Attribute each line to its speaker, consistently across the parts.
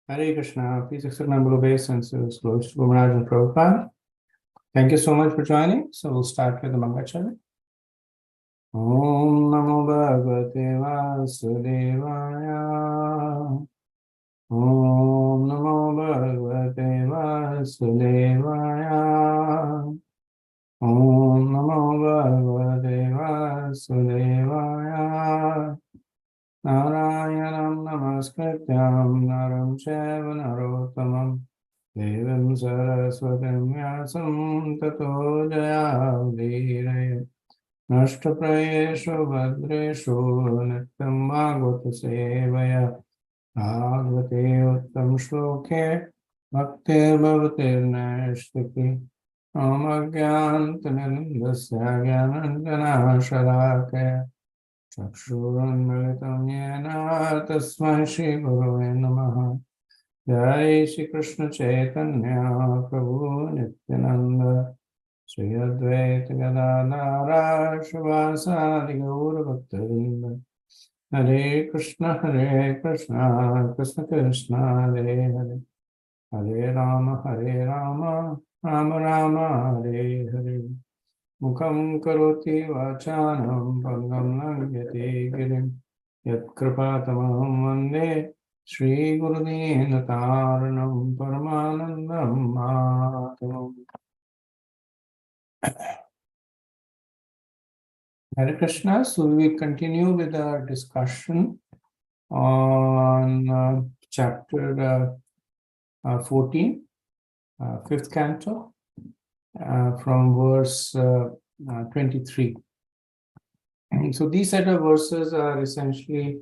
Speaker 1: Hare Krishna. Please accept my below obeisances. Close to Maharaj and Prabhupada. Thank you so much for joining. So we'll start with the Mangacharya. Om Namo Bhagavate Vasudevaya. Om Namo Bhagavate Vasudevaya. Om Namo Bhagavate Vasudevaya. Narayanam Namaskrityam Naram Chaiva Narottamam Devam Saraswatam Vyasam Tato Jayavdhiraya Nashtaprayeshu Bhadreshu Nityam Bhagavata Sevaya Bhagavate Uttam Shloke Bhakti Bhavate Nashtaki Omagyantanandasya Gyanandana Sharakaya Chakshurunmilitam yena tasmai Shri Gurave Namaha. Jai Shri Krishna Chaitanya Prabhu Nityananda Shri Advaita Gadadhara Shivasadi Gaura Bhaktavinda Hare Krishna Krishna Krishna Hare Hare Hare Rama Rama Rama Hare Hare Mukham karoti vachanam bhangam langyate girim yat kripatamaham vande Shri Gurudena Taranam Paramanandam Mahatamam. Hare Krishna. So we continue with our discussion on chapter 14, fifth canto. From verse 23. So these set of verses are essentially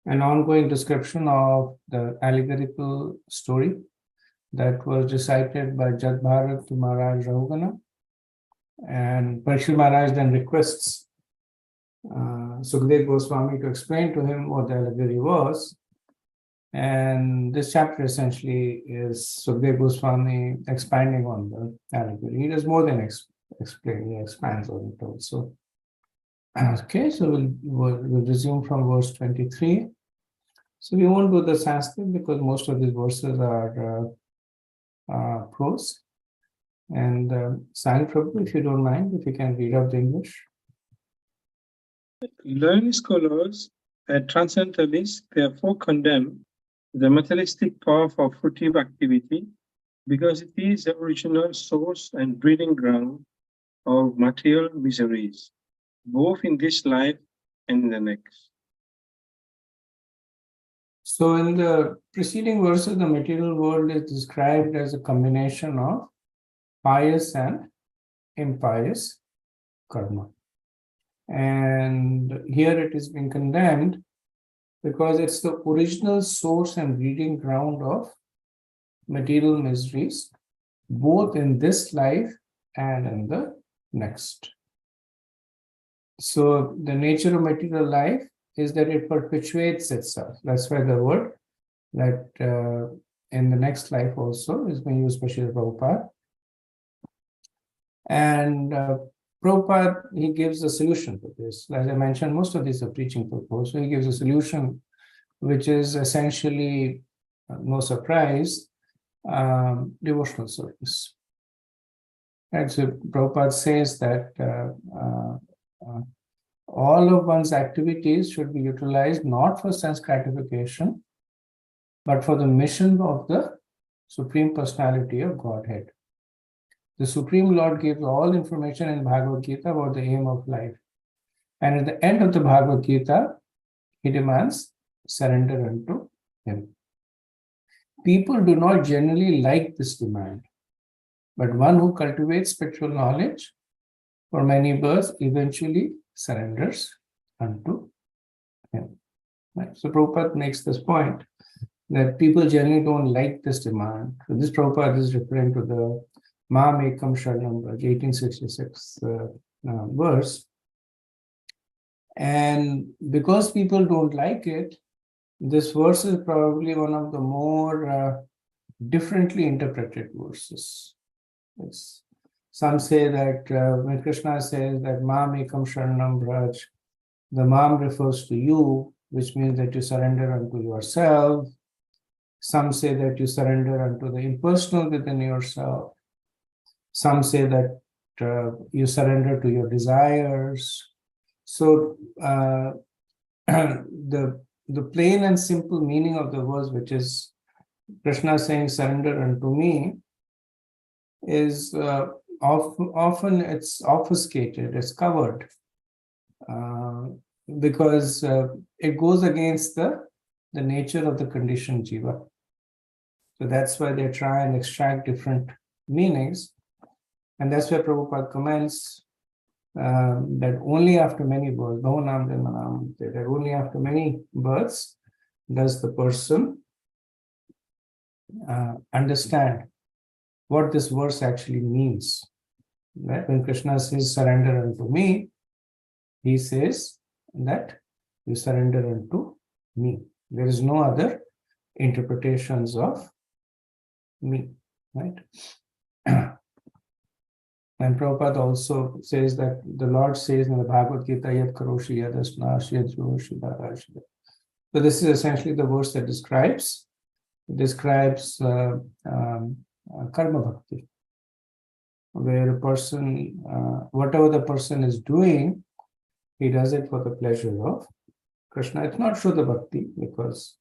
Speaker 1: an ongoing description of the allegorical story that was recited by Jat Bharat to Maharaj Rahugana. And Parikshit Maharaj then requests Sukadeva Goswami to explain to him what the allegory was. And this chapter essentially is Sukadeva Goswami expanding on the allegory. He does more than explain, he expands on it also. Okay, so we'll resume from verse 23. So we won't do the Sanskrit because most of these verses are prose. And Sai Prabhu, if you don't mind, if you can read out the English.
Speaker 2: Learned scholars and transcendentalists therefore condemn the materialistic path of fruitive activity because it is the original source and breeding ground of material miseries, both in this life and in the next.
Speaker 1: So in the preceding verses, the material world is described as a combination of pious and impious karma. And here it is being condemned because it's the original source and breeding ground of material miseries, both in this life and in the next. So the nature of material life is that it perpetuates itself. That's why the word that in the next life also is being used by Srila Prabhupada. And Prabhupada, he gives a solution to this. As I mentioned, most of these are preaching purpose. So he gives a solution, which is essentially, no surprise, devotional service. And so Prabhupada says that all of one's activities should be utilized not for sense gratification, but for the mission of the Supreme Personality of Godhead. The Supreme Lord gives all information in Bhagavad Gita about the aim of life. And at the end of the Bhagavad Gita, he demands surrender unto him. People do not generally like this demand, but one who cultivates spiritual knowledge for many births eventually surrenders unto him. Right? So Prabhupada makes this point that people generally don't like this demand. So this Prabhupada is referring to the Mam Ekam Sharanam, 1866 verse. And because people don't like it, this verse is probably one of the more differently interpreted verses. Yes. Some say that when Krishna says that Mam Ekam Sharanam Braj, the Mam refers to you, which means that you surrender unto yourself. Some say that you surrender unto the impersonal within yourself. Some say that you surrender to your desires. So the plain and simple meaning of the verse, which is Krishna saying, surrender unto me, is often it's obfuscated, it's covered, because it goes against the nature of the conditioned jiva. So that's why they try and extract different meanings. And that's why Prabhupada comments that only after many births, that only after many births does the person understand what this verse actually means. Right? When Krishna says, surrender unto me, he says that you surrender unto me. There is no other interpretations of me, right? And Prabhupada also says that the Lord says in the Bhagavad Gita, Yat Karoshi Yadasnash Yad Joshi Darashi. So this is essentially the verse that describes karma bhakti, where a person, whatever the person is doing, he does it for the pleasure of Krishna. It's not Shuddha Bhakti, because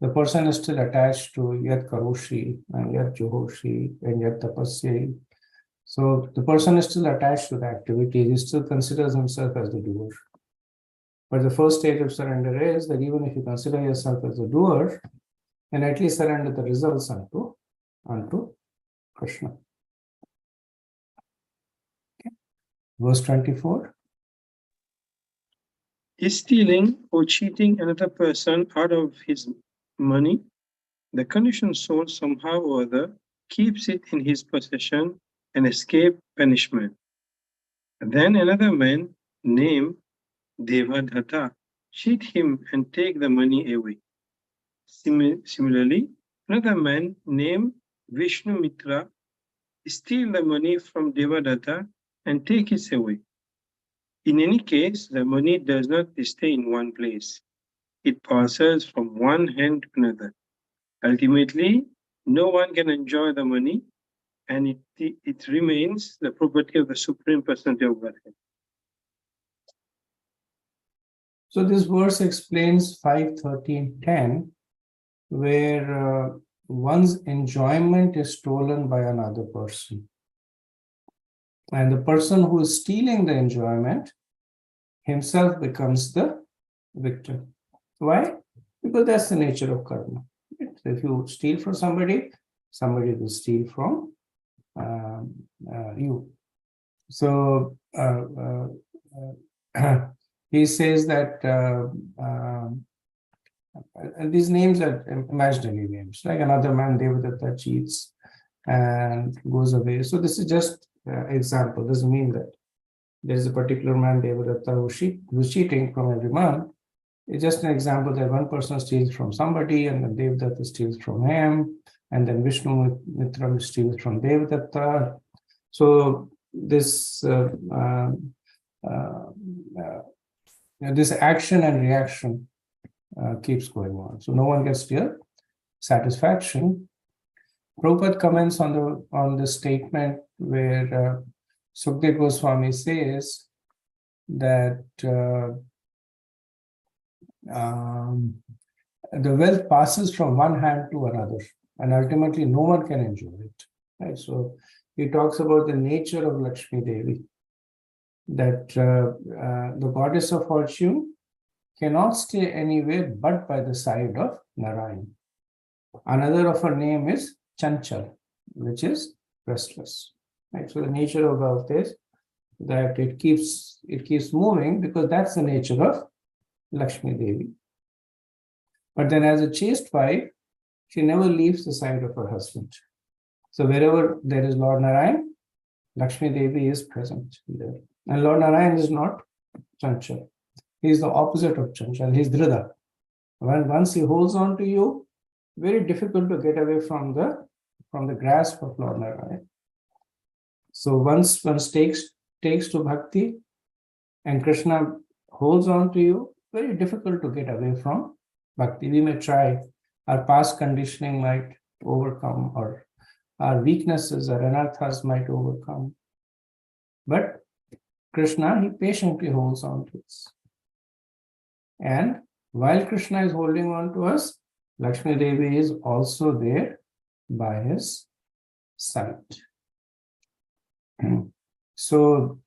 Speaker 1: the person is still attached to Yat Karoshi and Yat Johoshi and Yat Tapasya. So the person is still attached to the activity. He still considers himself as the doer. But the first stage of surrender is that even if you consider yourself as a doer, then at least surrender the results unto Krishna. Okay. Verse 24.
Speaker 2: Is stealing or cheating another person out of his money? The conditioned soul somehow or other keeps it in his possession and escape punishment. Then another man named Devadatta cheat him and take the money away. Similarly, another man named Vishnu Mitra steal the money from Devadatta and take it away. In any case, the money does not stay in one place. It passes from one hand to another. Ultimately, no one can enjoy the money, and it remains the property of the Supreme Personality of Godhead.
Speaker 1: So this verse explains 5:13:10, where one's enjoyment is stolen by another person. And the person who is stealing the enjoyment himself becomes the victim. Why? Because that's the nature of karma. So if you steal from somebody, somebody will steal from you. So he says that and these names are imaginary names, like another man, Devadatta, cheats and goes away. So this is just example. Doesn't mean that there is a particular man, Devadatta, who's cheating from every month. It's just an example that one person steals from somebody, and then Devadatta steals from him, and then Vishnu Mitra steals from Devadatta. So this this action and reaction keeps going on. So no one gets their satisfaction. Prabhupada comments on the statement where Sukdev Goswami says that the wealth passes from one hand to another, and ultimately no one can enjoy it. Right? So he talks about the nature of Lakshmi Devi, that the goddess of fortune cannot stay anywhere but by the side of Narayan. Another of her name is Chanchal, which is restless. Right? So the nature of wealth is that it keeps moving, because that's the nature of Lakshmi Devi. But then as a chaste wife, she never leaves the side of her husband. So wherever there is Lord Narayan, Lakshmi Devi is present there. And Lord Narayan is not Chanchal. He is the opposite of Chanchal. He is Dhrida. Once he holds on to you, very difficult to get away from the grasp of Lord Narayan. So once one takes to bhakti and Krishna holds on to you, very difficult to get away from bhakti. We may try our past conditioning might overcome, or our weaknesses or anarthas might overcome. But Krishna, he patiently holds on to us. And while Krishna is holding on to us, Lakshmi Devi is also there by his side. So,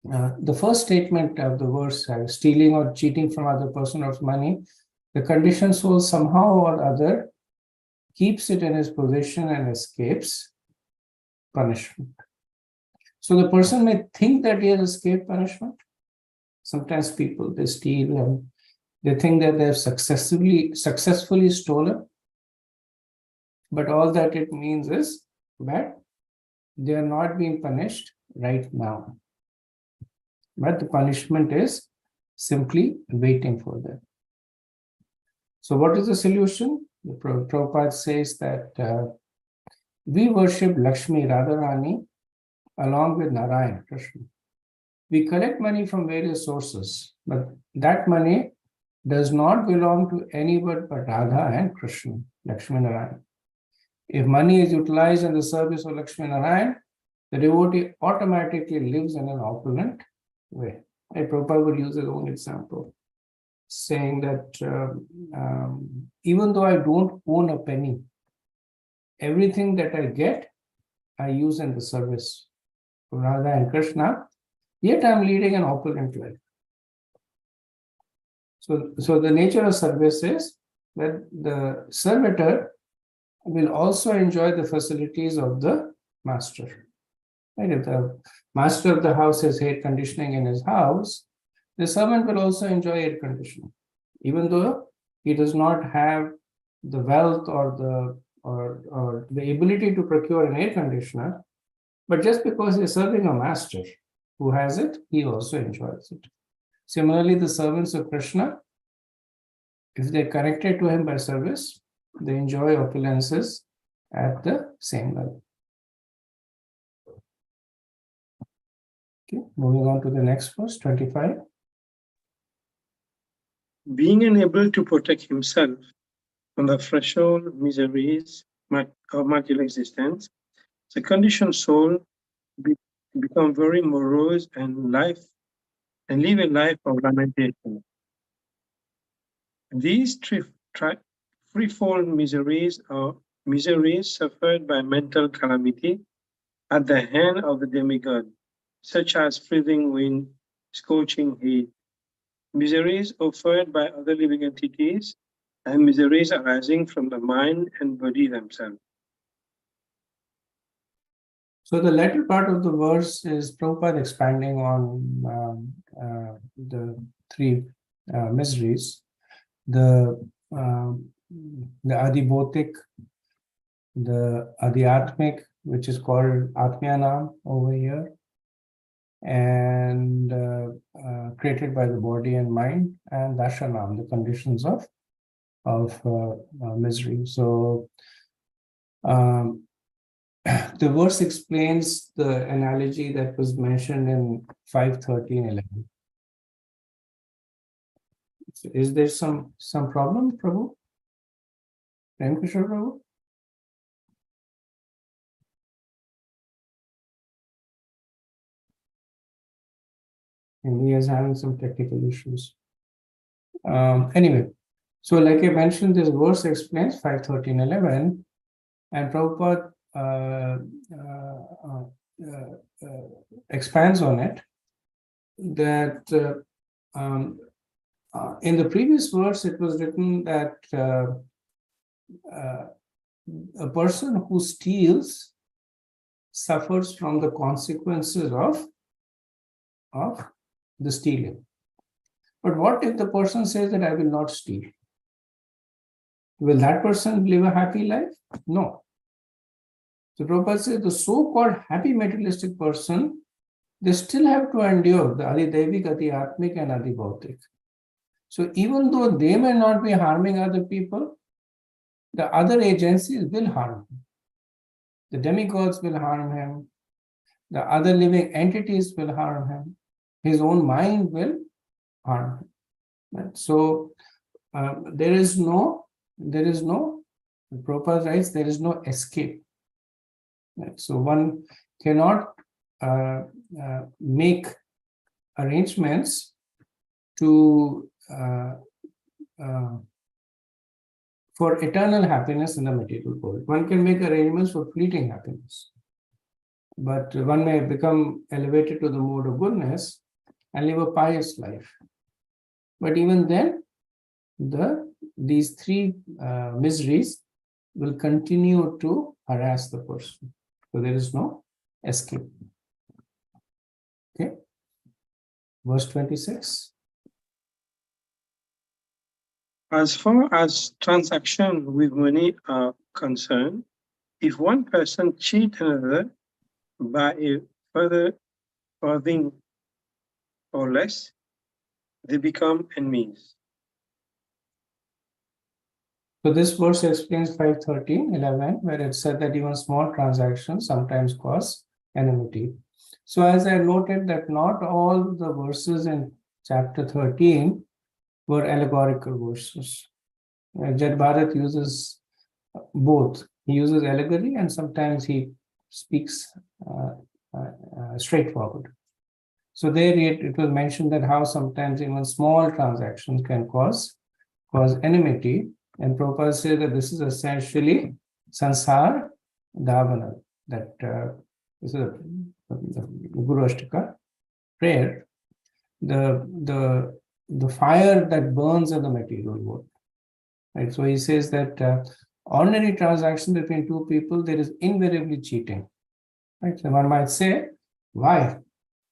Speaker 1: the first statement of the verse, stealing or cheating from other person of money, the conditioned soul somehow or other keeps it in his possession and escapes punishment. So the person may think that he has escaped punishment. Sometimes people, they steal and they think that they have successfully stolen. But all that it means is that they are not being punished right now. But the punishment is simply waiting for them. So what is the solution? The Prabhupada says that we worship Lakshmi Radharani along with Narayan, Krishna. We collect money from various sources, but that money does not belong to anyone but Radha and Krishna, Lakshmi Narayan. If money is utilized in the service of Lakshmi Narayan, the devotee automatically lives in an opulent way. Prabhupada would use his own example, saying that even though I don't own a penny, everything that I get, I use in the service of Radha and Krishna, yet I'm leading an opulent life. So the nature of service is that the servitor will also enjoy the facilities of the master. Right? If the master of the house has air conditioning in his house, the servant will also enjoy air conditioning, even though he does not have the wealth or the ability to procure an air conditioner. But just because he's serving a master who has it, he also enjoys it. Similarly, the servants of Krishna, if they're connected to him by service, they enjoy opulences at the same level. Okay, moving on to the next verse, 25.
Speaker 2: Being unable to protect himself from the threshold miseries of material existence, the conditioned soul become very morose and live a life of lamentation. These threefold miseries are miseries suffered by mental calamity at the hand of the demigod, such as freezing wind, scorching heat, miseries offered by other living entities, and miseries arising from the mind and body themselves.
Speaker 1: So the latter part of the verse is Prabhupada expanding on the three miseries, the Adibhotik, the Adhyatmic, which is called Atmyanam over here, and created by the body and mind, and Dashanam, the conditions of misery. So the verse explains the analogy that was mentioned in 5:13:11. So is there some problem, Prabhu? Ramkishore Prabhu? And he is having some technical issues. Anyway, so like I mentioned, this verse explains 5:13:11, and Prabhupada expands on it, that in the previous verse it was written that a person who steals suffers from the consequences of the stealing. But what if the person says that I will not steal? Will that person live a happy life? No. So Prabhupada says the so-called happy materialistic person, they still have to endure the Adidevik, Adhyatmic, and Adibhautik. So even though they may not be harming other people, the other agencies will harm him. The demigods will harm him. The other living entities will harm him. His own mind will harm him. Right? So there is no there is no, Prabhupada writes, there is no escape. Right? So one cannot make arrangements to for eternal happiness in the material world. One can make arrangements for fleeting happiness, but one may become elevated to the mode of goodness and live a pious life. But even then, these three miseries will continue to harass the person. So there is no escape. Okay. Verse 26.
Speaker 2: As far as transactions with money are concerned, if one person cheats another by a further farthing or less, they become enemies.
Speaker 1: So this verse explains 5:13:11, where it said that even small transactions sometimes cause enmity. So as I noted that not all the verses in chapter 13 were allegorical verses. Jad Bharat uses both. He uses allegory and sometimes he speaks straightforward. So there it was mentioned that how sometimes even small transactions can cause enmity. And Prabhupada says that this is essentially sansar dhavana, that this is the Guru Ashtaka prayer, the fire that burns in the material world. Right? So he says that ordinary transaction between two people, there is invariably cheating. Right? So one might say, why?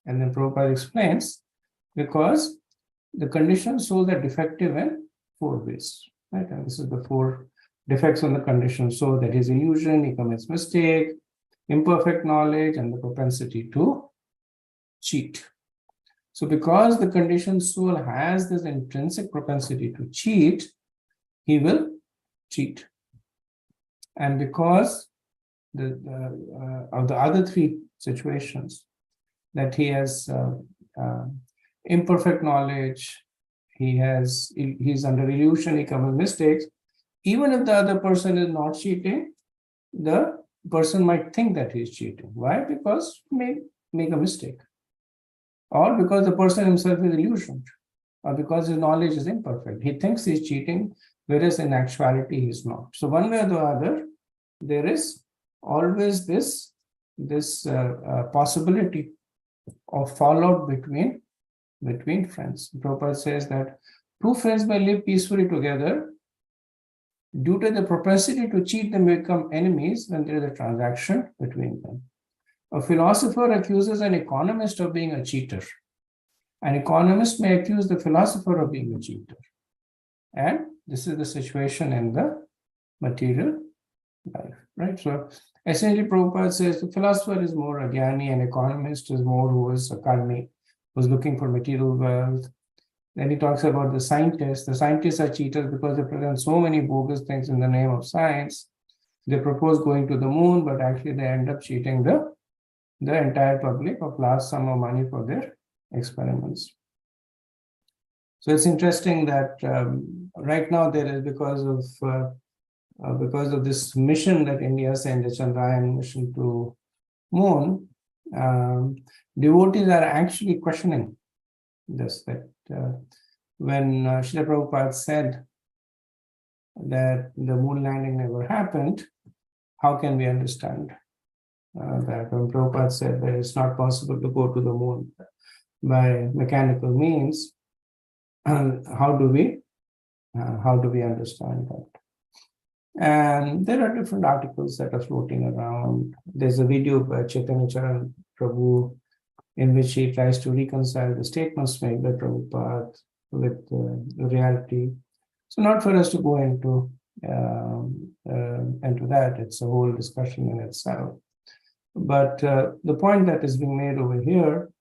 Speaker 1: And then Prabhupada explains, because the conditioned souls are defective in 4 ways. Right? And this is the 4 defects on the conditioned soul, that is illusion, he commits mistake, imperfect knowledge, and the propensity to cheat. So because the conditioned soul has this intrinsic propensity to cheat, he will cheat. And because of the other 3 situations, that he has imperfect knowledge, he's under illusion, he commits mistakes, even if the other person is not cheating, the person might think that he's cheating. Why? Because he may make a mistake, or because the person himself is illusioned, or because his knowledge is imperfect. He thinks he's cheating, whereas in actuality he's not. So one way or the other, there is always this possibility of fallout between friends. Prabhupada says that 2 friends may live peacefully together. Due to the propensity to cheat, they become enemies when there is a transaction between them. A philosopher accuses an economist of being a cheater. An economist may accuse the philosopher of being a cheater. And this is the situation in the material life, right? So essentially, Prabhupada says the philosopher is more a jnani, an economist is more who is a karmi, who's looking for material wealth. Then he talks about the scientists. The scientists are cheaters because they present so many bogus things in the name of science. They propose going to the moon, but actually they end up cheating the entire public of large sum of money for their experiments. So it's interesting that right now there is, because of this mission that India sent, the Chandrayaan mission to moon, devotees are actually questioning this, that when Srila Prabhupada said that the moon landing never happened, how can we understand that? When Prabhupada said that it's not possible to go to the moon by mechanical means, how do we understand that? And there are different articles that are floating around. There's a video by Chaitanya Charan Prabhu in which he tries to reconcile the statements made by Prabhupada with the reality. So not for us to go into that. It's a whole discussion in itself. But the point that is being made over here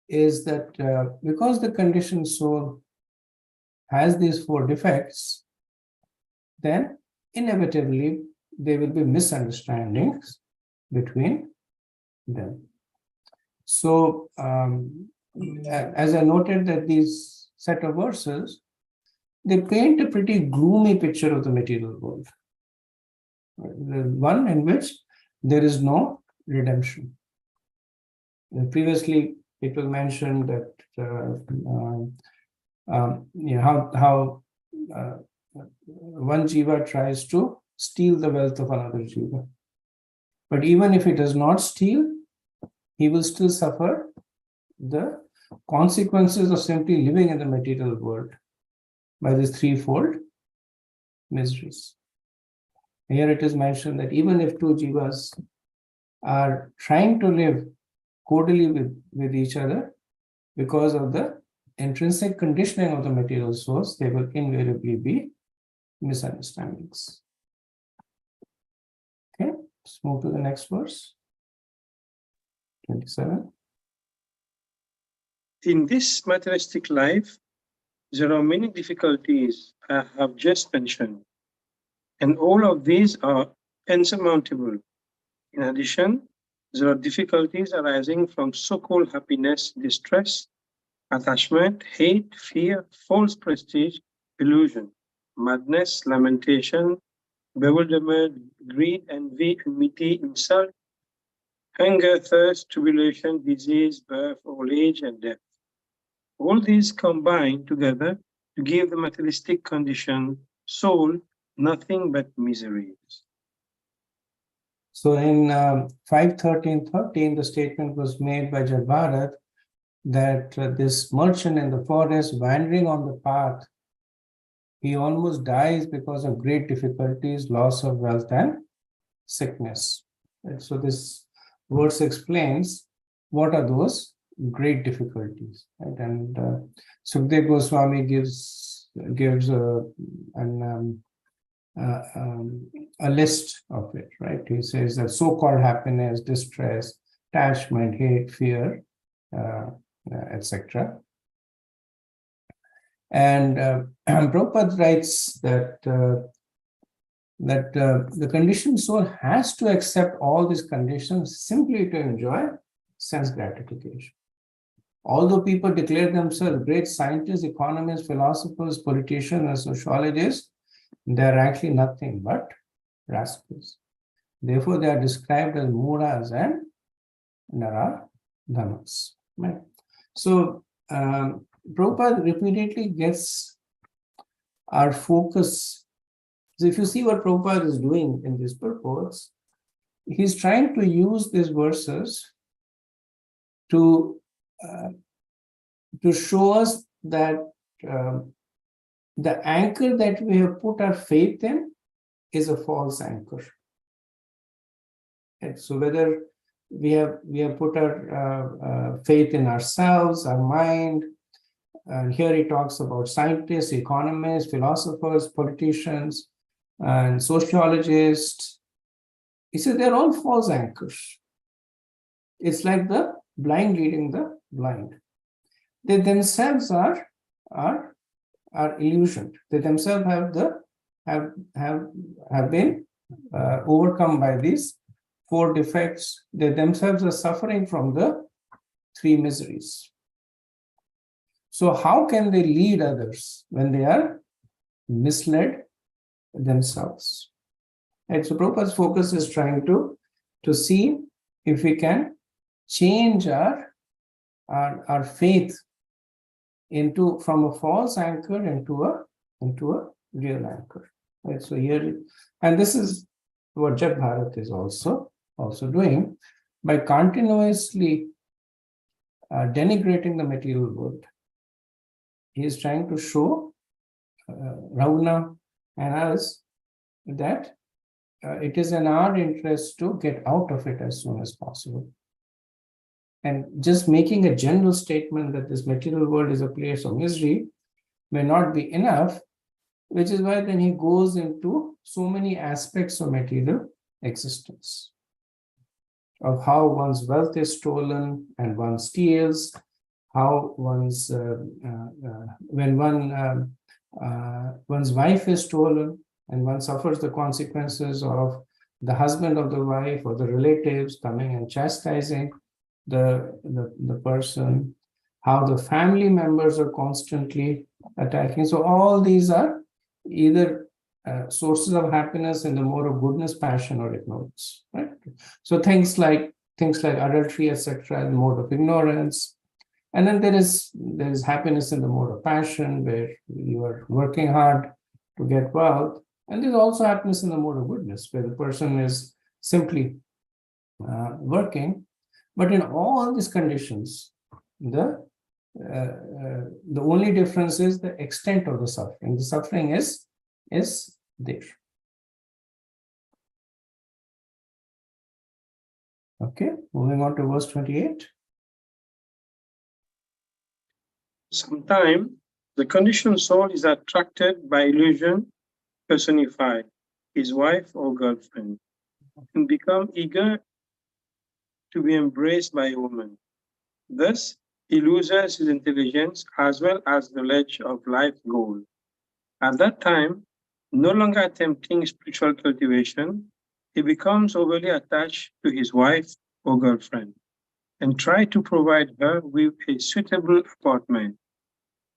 Speaker 1: is that because the conditioned soul has these 4 defects, then inevitably there will be misunderstandings between them. So as I noted that these set of verses they paint a pretty gloomy picture of the material world. The one in which there is no redemption. And previously, it was mentioned that how one jiva tries to steal the wealth of another jiva. But even if he does not steal, he will still suffer the consequences of simply living in the material world by these threefold miseries. Here it is mentioned that even if two jivas are trying to live cordially with each other, because of the intrinsic conditioning of the material source, there will invariably be misunderstandings. Okay, let's move to the next verse. 27.
Speaker 2: In this materialistic life, there are many difficulties I have just mentioned, and all of these are insurmountable. In addition, there are difficulties arising from so-called happiness, distress, attachment, hate, fear, false prestige, illusion, madness, lamentation, bewilderment, greed, envy, enmity, insult, hunger, thirst, tribulation, disease, birth, old age, and death. All these combine together to give the materialistic condition soul nothing but miseries.
Speaker 1: So in 5:13:13, the statement was made by Jabharat that this merchant in the forest wandering on the path, he almost dies because of great difficulties, loss of wealth, and sickness. And so this verse explains what are those great difficulties. Right? And Sukdev Goswami gives a list of it, right? He says that so-called happiness, distress, attachment, hate, fear, etc. And Prabhupada writes that the conditioned soul has to accept all these conditions simply to enjoy sense gratification. Although people declare themselves great scientists, economists, philosophers, politicians, and sociologists, they are actually nothing but rascals. Therefore, they are described as muras and naradhamas. Right? So, Prabhupada repeatedly gets our focus. So, if you see what Prabhupada is doing in these purports, he's trying to use these verses to show us that the anchor that we have put our faith in is a false anchor. And so whether we have put our faith in ourselves, our mind, and here he talks about scientists, economists, philosophers, politicians, and sociologists. He said they're all false anchors. It's like the blind leading the blind. They themselves are illusioned. They themselves have been overcome by these four defects. They themselves are suffering from the three miseries. So how can they lead others when they are misled themselves? And so Prabhupada's focus is trying to see if we can change our faith from a false anchor into a real anchor. Right? So here, and this is what Jat Bharat is also doing by continuously denigrating the material world. He is trying to show Ravana and us that it is in our interest to get out of it as soon as possible. And just making a general statement that this material world is a place of misery may not be enough, which is why then he goes into so many aspects of material existence, of how one's wealth is stolen and one steals, how one's wife is stolen and one suffers the consequences of the husband of the wife or the relatives coming and chastising the person, how the family members are constantly attacking. So all these are either sources of happiness in the mode of goodness, passion, or ignorance. Right. So things like adultery, etc., in the mode of ignorance. And then there is happiness in the mode of passion, where you are working hard to get wealth. And there's also happiness in the mode of goodness, where the person is simply working. But in all these conditions, the only difference is the extent of the suffering. The suffering is there. Okay, moving on to verse 28.
Speaker 2: Sometimes the conditioned soul is attracted by illusion personified, his wife or girlfriend, and become eager to be embraced by a woman. Thus, he loses his intelligence as well as knowledge of life's goal. At that time, no longer attempting spiritual cultivation, he becomes overly attached to his wife or girlfriend and tries to provide her with a suitable apartment.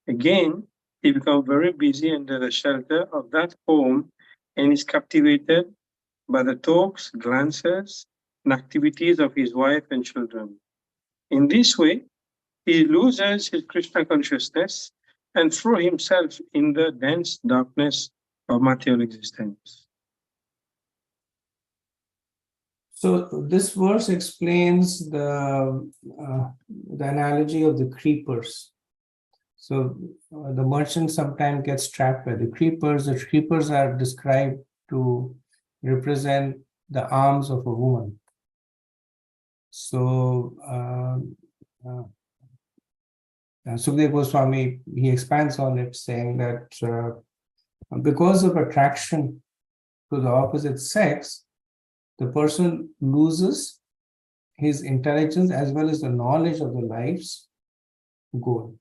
Speaker 2: Again, he becomes very busy under the shelter of that home and is captivated by the talks, glances, and activities of his wife and children. In this way, he loses his Krishna consciousness and throws himself in the dense darkness of material existence.
Speaker 1: So this verse explains the analogy of the creepers. So the merchant sometimes gets trapped by the creepers. The creepers are described to represent the arms of a woman. So Sukdev Goswami, he expands on it, saying that because of attraction to the opposite sex, the person loses his intelligence as well as the knowledge of the life's goal.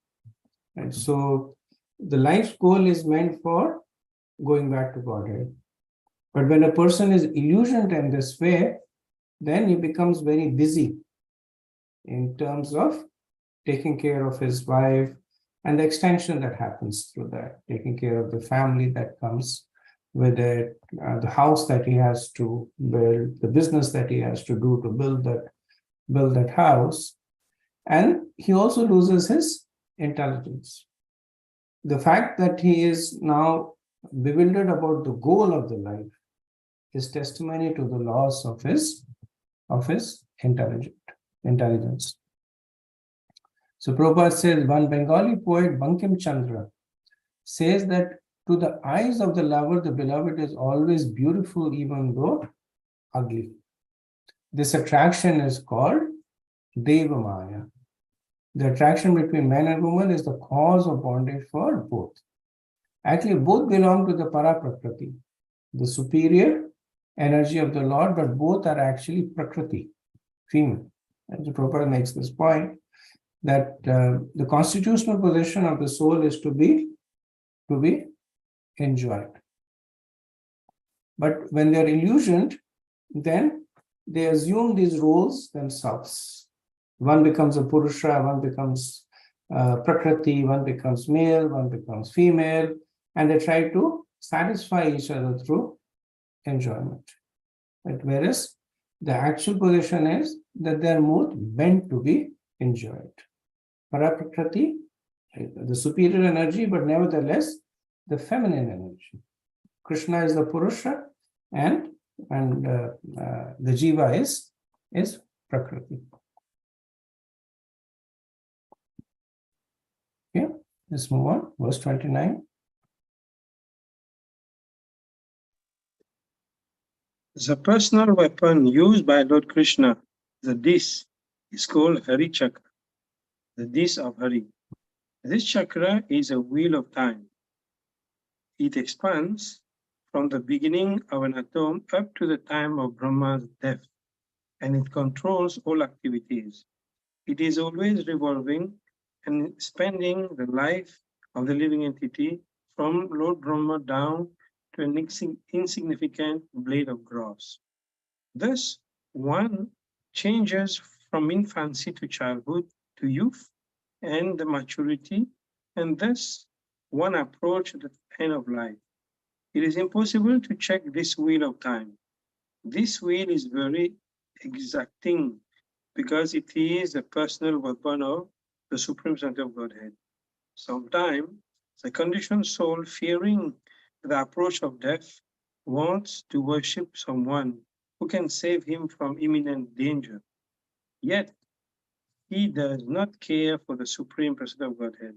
Speaker 1: And so the life's goal is meant for going back to Godhead. But when a person is illusioned in this way, then he becomes very busy in terms of taking care of his wife and the extension that happens through that, taking care of the family that comes with it, the house that he has to build, the business that he has to do to build that house. And he also loses his intelligence. The fact that he is now bewildered about the goal of the life is testimony to the loss of his intelligence. So Prabhupada says, one Bengali poet, Bankim Chandra, says that to the eyes of the lover, the beloved is always beautiful even though ugly. This attraction is called Deva Maya. The attraction between man and woman is the cause of bondage for both. Actually, both belong to the Paraprakriti, the superior energy of the Lord, but both are actually Prakriti, female. And the Prabhupada makes this point that the constitutional position of the soul is to be enjoyed. But when they are illusioned, then they assume these roles themselves. One becomes a Purusha, one becomes Prakriti, one becomes male, one becomes female, and they try to satisfy each other through enjoyment. But whereas the actual position is that they are both meant to be enjoyed. Paraprakriti, the superior energy, but nevertheless the feminine energy. Krishna is the Purusha, and the Jiva is Prakriti. Okay, let's move on. Verse 29.
Speaker 2: The personal weapon used by Lord Krishna, the dish, is called Hari Chakra, the dish of Hari. This chakra is a wheel of time. It expands from the beginning of an atom up to the time of Brahma's death, and it controls all activities. It is always revolving and spending the life of the living entity from Lord Brahma down to an insignificant blade of grass. Thus, one changes from infancy to childhood to youth and the maturity, and thus one approach the end of life. It is impossible to check this wheel of time. This wheel is very exacting because it is a personal weapon of the Supreme Center of Godhead. Sometimes the conditioned soul, fearing the approach of death, wants to worship someone who can save him from imminent danger. Yet he does not care for the Supreme Person of Godhead,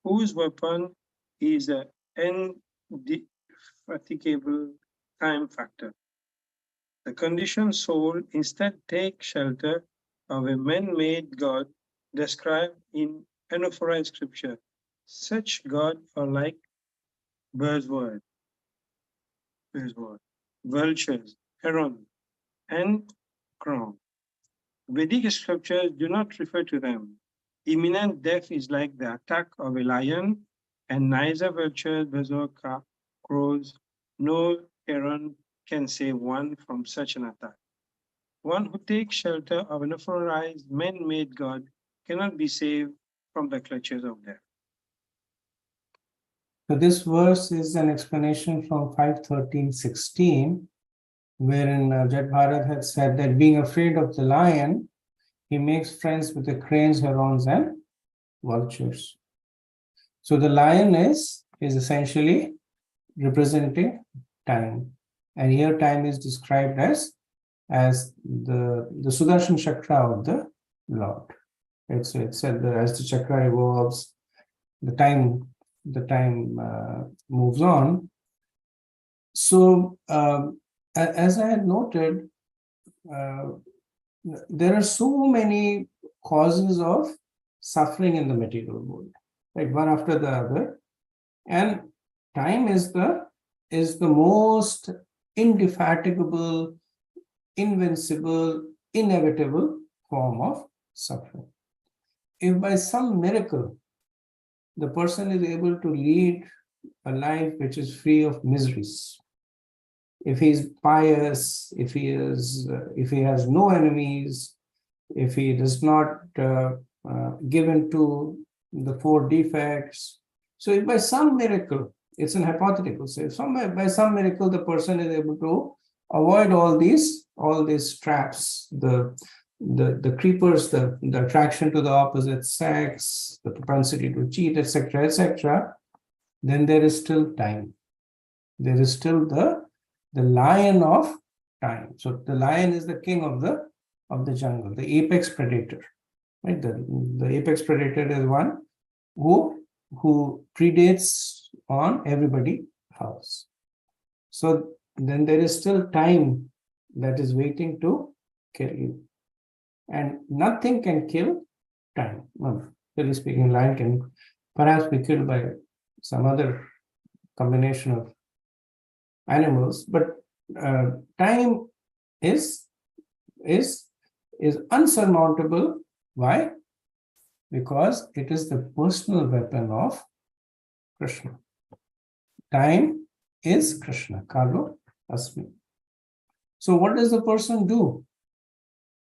Speaker 2: whose weapon is an indefatigable time factor. The conditioned soul instead takes shelter of a man-made God described in unauthorized scripture. Such gods are like buzzwords, vultures, heron, and crow. Vedic scriptures do not refer to them. Imminent death is like the attack of a lion, and neither vultures, bazooka, crows, nor heron can save one from such an attack. One who takes shelter of an authorized man-made God cannot be saved from the clutches of death.
Speaker 1: So this verse is an explanation from 5:13:16, wherein Jat Bharat had said that being afraid of the lion, he makes friends with the cranes, herons, and vultures. So the lion is essentially representing time. And here time is described as the Sudarshan Chakra of the Lord. It's said that as the chakra evolves, the time moves on. So as I had noted, there are so many causes of suffering in the material world, right, one after the other, and time is the most indefatigable, invincible, inevitable form of suffering. If by some miracle the person is able to lead a life which is free of miseries, if he is pious, if he has no enemies, if he does not give in to the four defects, so if by some miracle, it's an hypothetical, so if by some miracle the person is able to avoid all these traps, the creepers, the attraction to the opposite sex, the propensity to cheat, etc., then there is still time. There is still the lion of time. So the lion is the king of the jungle, the apex predator. Right? The apex predator is one who predates on everybody else. So then there is still time that is waiting to kill you. And nothing can kill time. Well, really speaking, lion can perhaps be killed by some other combination of animals, but time is unsurmountable. Why? Because it is the personal weapon of Krishna. Time is Krishna. Kalo Asmi. So what does the person do?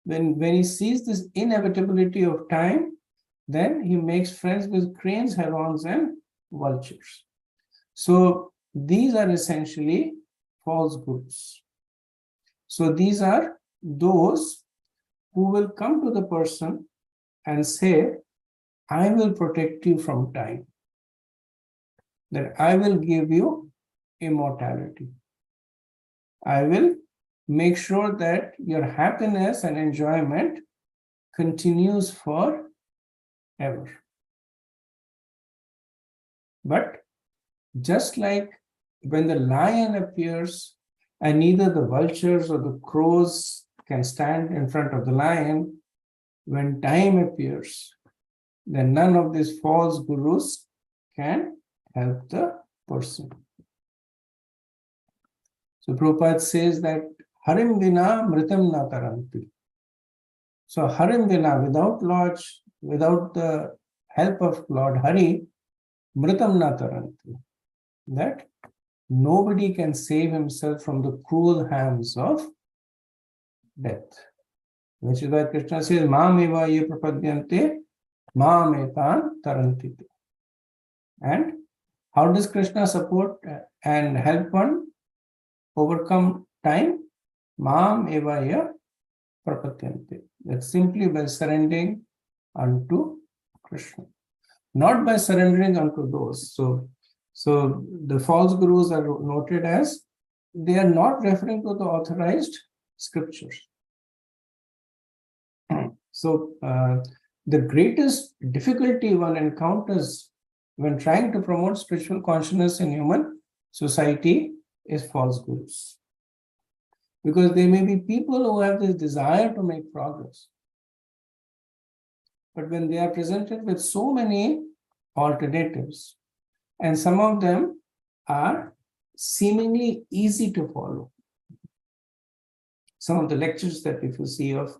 Speaker 1: When he sees this inevitability of time, then he makes friends with cranes, herons, and vultures. So these are essentially false gurus. So these are those who will come to the person and say, I will protect you from time, that I will give you immortality. I will make sure that your happiness and enjoyment continues forever. But just like when the lion appears and neither the vultures or the crows can stand in front of the lion, when time appears, then none of these false gurus can help the person. So Prabhupada says that Harim Vina Mritam Na Taranti. So Harim Vina, without the help of Lord Hari, Mritam Na Taranti. That nobody can save himself from the cruel hands of death. Which is why Krishna says, Ma'am eva ye prapadyante, ma'am etan tarantite. And How does Krishna support and help one overcome time? Mam evaya prapatyante. That's simply by surrendering unto Krishna, not by surrendering unto those. So the false gurus are noted as they are not referring to the authorized scriptures. So the greatest difficulty one encounters when trying to promote spiritual consciousness in human society is false gurus. Because there may be people who have this desire to make progress. But when they are presented with so many alternatives, and some of them are seemingly easy to follow. Some of the lectures that if you see of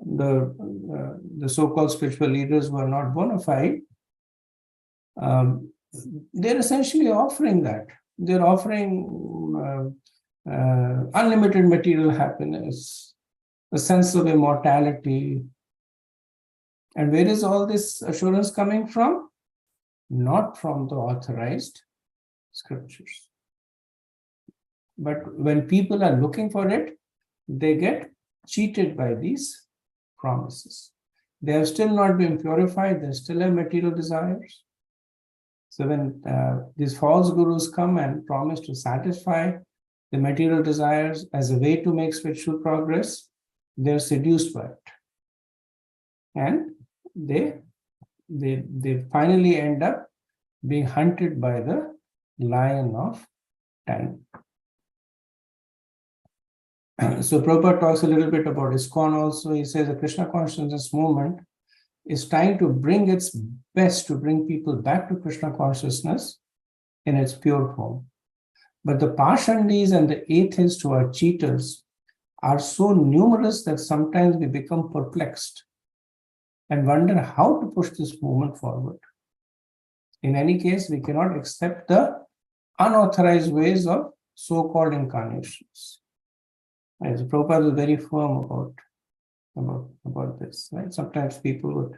Speaker 1: the so-called spiritual leaders who are not bona fide, they're essentially offering that. They're offering unlimited material happiness, a sense of immortality. And where is all this assurance coming from? Not from the authorized scriptures. But when people are looking for it, they get cheated by these promises. They have still not been purified, they still have material desires. So when these false gurus come and promise to satisfy the material desires as a way to make spiritual progress, they're seduced by it. And they finally end up being hunted by the lion of time. So Prabhupada talks a little bit about ISKCON also. He says the Krishna consciousness movement is trying to bring its best to bring people back to Krishna consciousness in its pure form. But the Pashandis and the atheists who are cheaters are so numerous that sometimes we become perplexed and wonder how to push this movement forward. In any case, we cannot accept the unauthorized ways of so-called incarnations. Right? So Prabhupada is very firm about this. Right? Sometimes people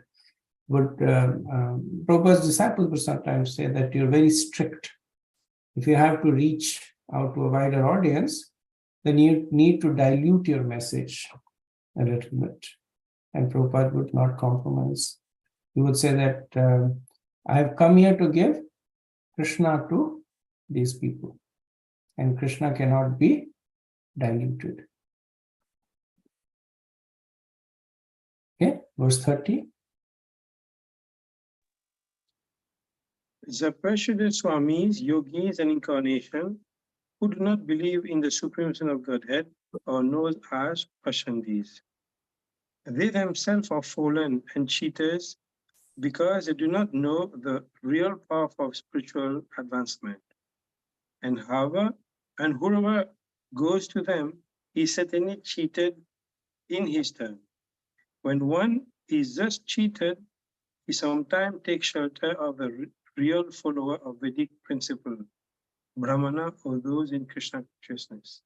Speaker 1: Prabhupada's disciples would sometimes say that you're very strict. If you have to reach out to a wider audience, then you need to dilute your message a little bit. And Prabhupada would not compromise. He would say that I have come here to give Krishna to these people. And Krishna cannot be diluted. Okay, verse 30.
Speaker 2: The Prashuddha Swamis, yogis, and incarnation who do not believe in the supremacy of Godhead are known as Pashandis. They themselves are fallen and cheaters because they do not know the real path of spiritual advancement. And whoever goes to them is certainly cheated in his turn. When one is thus cheated, he sometimes takes shelter of the real follower of Vedic principle, Brahmana, or those in Krishna consciousness,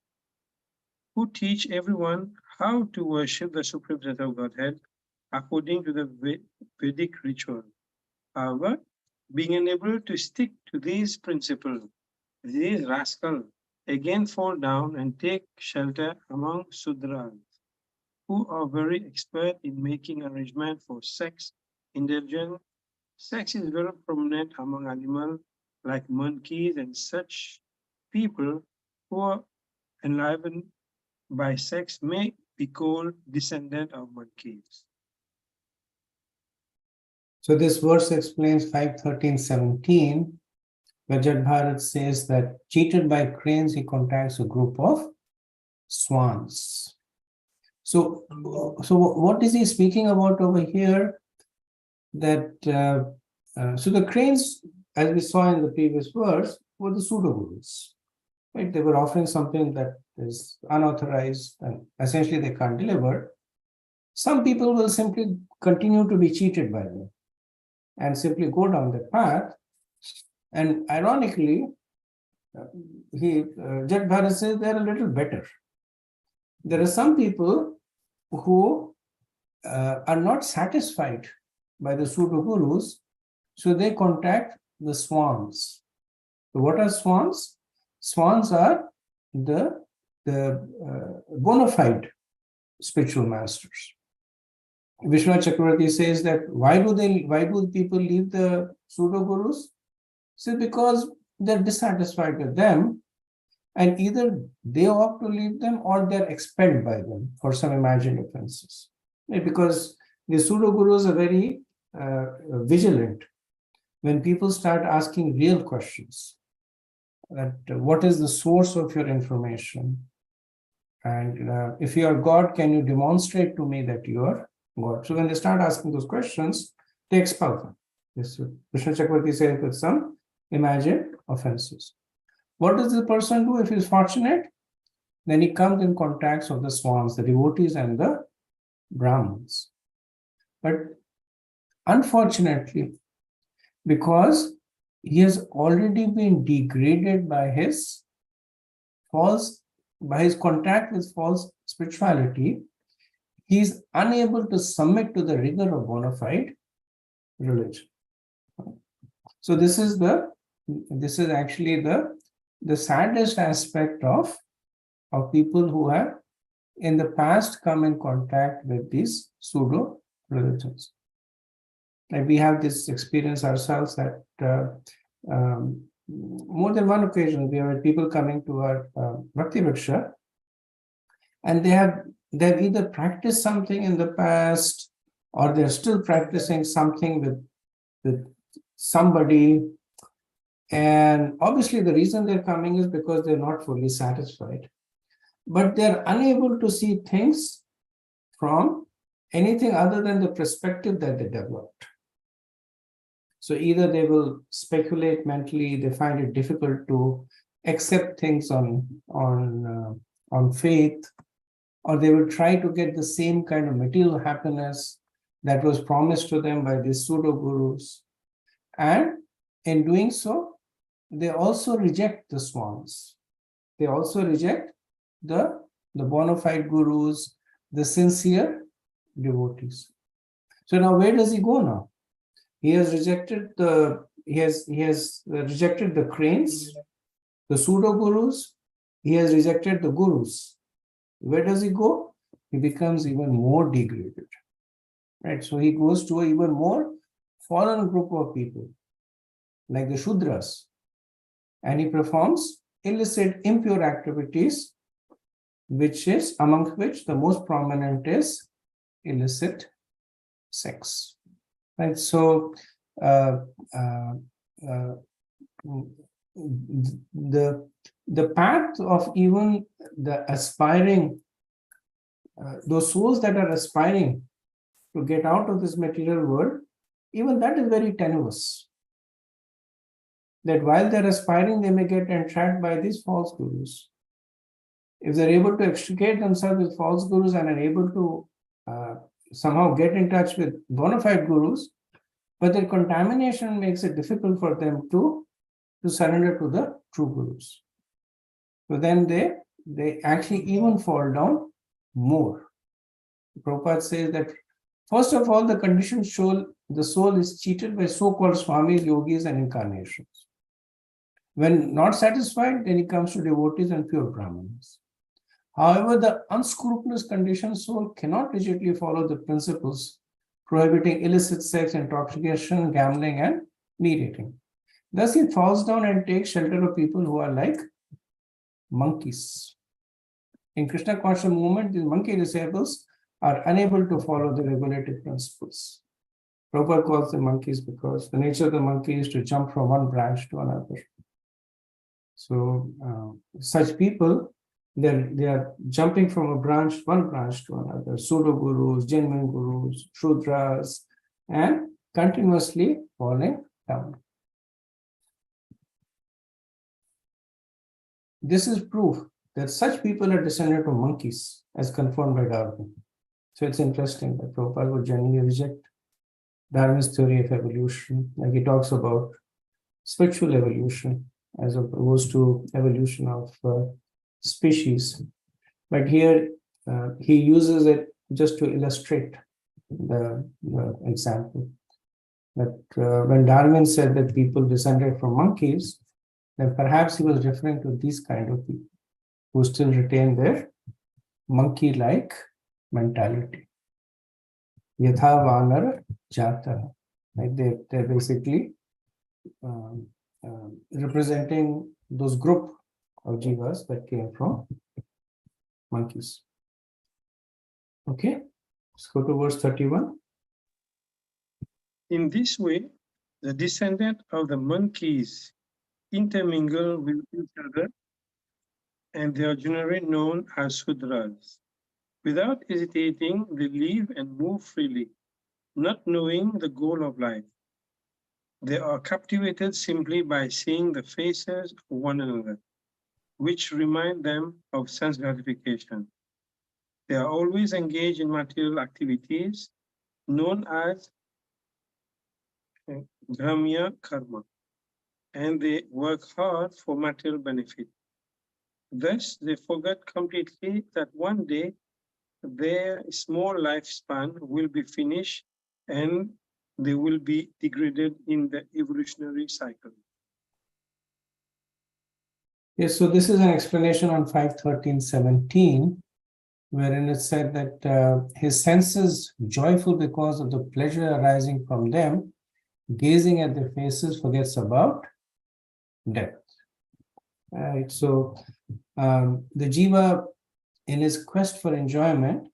Speaker 2: who teach everyone how to worship the Supreme Set of Godhead according to the Vedic ritual. However, being unable to stick to these principles, these rascals again fall down and take shelter among Sudras, who are very expert in making arrangements for sex indulgence. Sex is very prominent among animals like monkeys, and such people who are enlivened by sex may be called descendant of monkeys.
Speaker 1: So this verse explains 5:13-17, where Jad Bharat says that cheated by cranes, he contacts a group of swans. So what is he speaking about over here? That so the cranes, as we saw in the previous verse, were the pseudo-gurus. Right? They were offering something that is unauthorized and essentially they can't deliver. Some people will simply continue to be cheated by them and simply go down that path. And ironically, Jad Bharat says they're a little better. There are some people who are not satisfied by the pseudo-gurus, so they contact the swans. So what are swans? Swans are the bona fide spiritual masters. Vishwanath Chakravarti says that why do people leave the pseudo gurus? So because they're dissatisfied with them, and either they opt to leave them or they're expelled by them for some imagined offenses. Right? Because the pseudo gurus are very vigilant when people start asking real questions. That what is the source of your information? And if you are God, can you demonstrate to me that you are God? So when they start asking those questions, they expel them. This Vishnu Chakravarti says with some imagined offenses. What does the person do if he's fortunate? Then he comes in contact with the swans, the devotees and the Brahmins. But unfortunately, because he has already been degraded by his contact with false spirituality, he is unable to submit to the rigor of bona fide religion. So this is actually the saddest aspect of people who have in the past come in contact with these pseudo religions. And we have this experience ourselves that more than one occasion we have people coming to our Bhakti Vriksha, and they've either practiced something in the past or they're still practicing something with somebody. And obviously the reason they're coming is because they're not fully satisfied, but they're unable to see things from anything other than the perspective that they developed. So either they will speculate mentally, they find it difficult to accept things on faith, or they will try to get the same kind of material happiness that was promised to them by these pseudo gurus. And in doing so, they also reject the swans. They also reject the bona fide gurus, the sincere devotees. So now where does he go now? He has rejected the cranes, the pseudo gurus. He has rejected the gurus. Where does he go? He becomes even more degraded. Right? So he goes to an even more fallen group of people, like the Shudras, and he performs illicit, impure activities, amongst which the most prominent is illicit sex. Right? So the path of even the aspiring, those souls that are aspiring to get out of this material world, even that is very tenuous. That while they're aspiring, they may get entrapped by these false gurus. If they're able to extricate themselves with false gurus and are able to somehow get in touch with bona fide gurus, but their contamination makes it difficult for them to surrender to the true gurus. So then they actually even fall down more. Prabhupada says that first of all, the conditioned soul, the soul is cheated by so-called swamis, yogis, and incarnations. When not satisfied, then he comes to devotees and pure Brahmanas. However, the unscrupulous conditioned soul cannot rigidly follow the principles prohibiting illicit sex, intoxication, gambling, and meat eating. Thus, he falls down and takes shelter of people who are like monkeys. In Krishna conscious movement, these monkey disciples are unable to follow the regulative principles. Prabhupada calls them monkeys because the nature of the monkey is to jump from one branch to another. So such people, they are jumping from one branch to another, pseudo gurus, genuine gurus, shudras, and continuously falling down. This is proof that such people are descendant of monkeys, as confirmed by Darwin. So it's interesting that Prabhupada would generally reject Darwin's theory of evolution, like he talks about spiritual evolution as opposed to evolution of species. But here he uses it just to illustrate the example that when Darwin said that people descended from monkeys, then perhaps he was referring to these kind of people who still retain their monkey-like mentality. Yatha vanar jata. Like they're basically representing those group of jivas that came from monkeys. Okay, let's go to verse 31.
Speaker 2: In this way, the descendant of the monkeys intermingle with each other, and they are generally known as Sudras. Without hesitating, they live and move freely, not knowing the goal of life. They are captivated simply by seeing the faces of one another, which remind them of sense gratification. They are always engaged in material activities known as Gramya Karma, and they work hard for material benefit. Thus, they forget completely that one day their small lifespan will be finished and they will be degraded in the evolutionary cycle.
Speaker 1: Yes, so this is an explanation on 5:13:17, wherein it said that his senses, joyful because of the pleasure arising from them, gazing at their faces, forgets about death. Right, so the jiva, in his quest for enjoyment,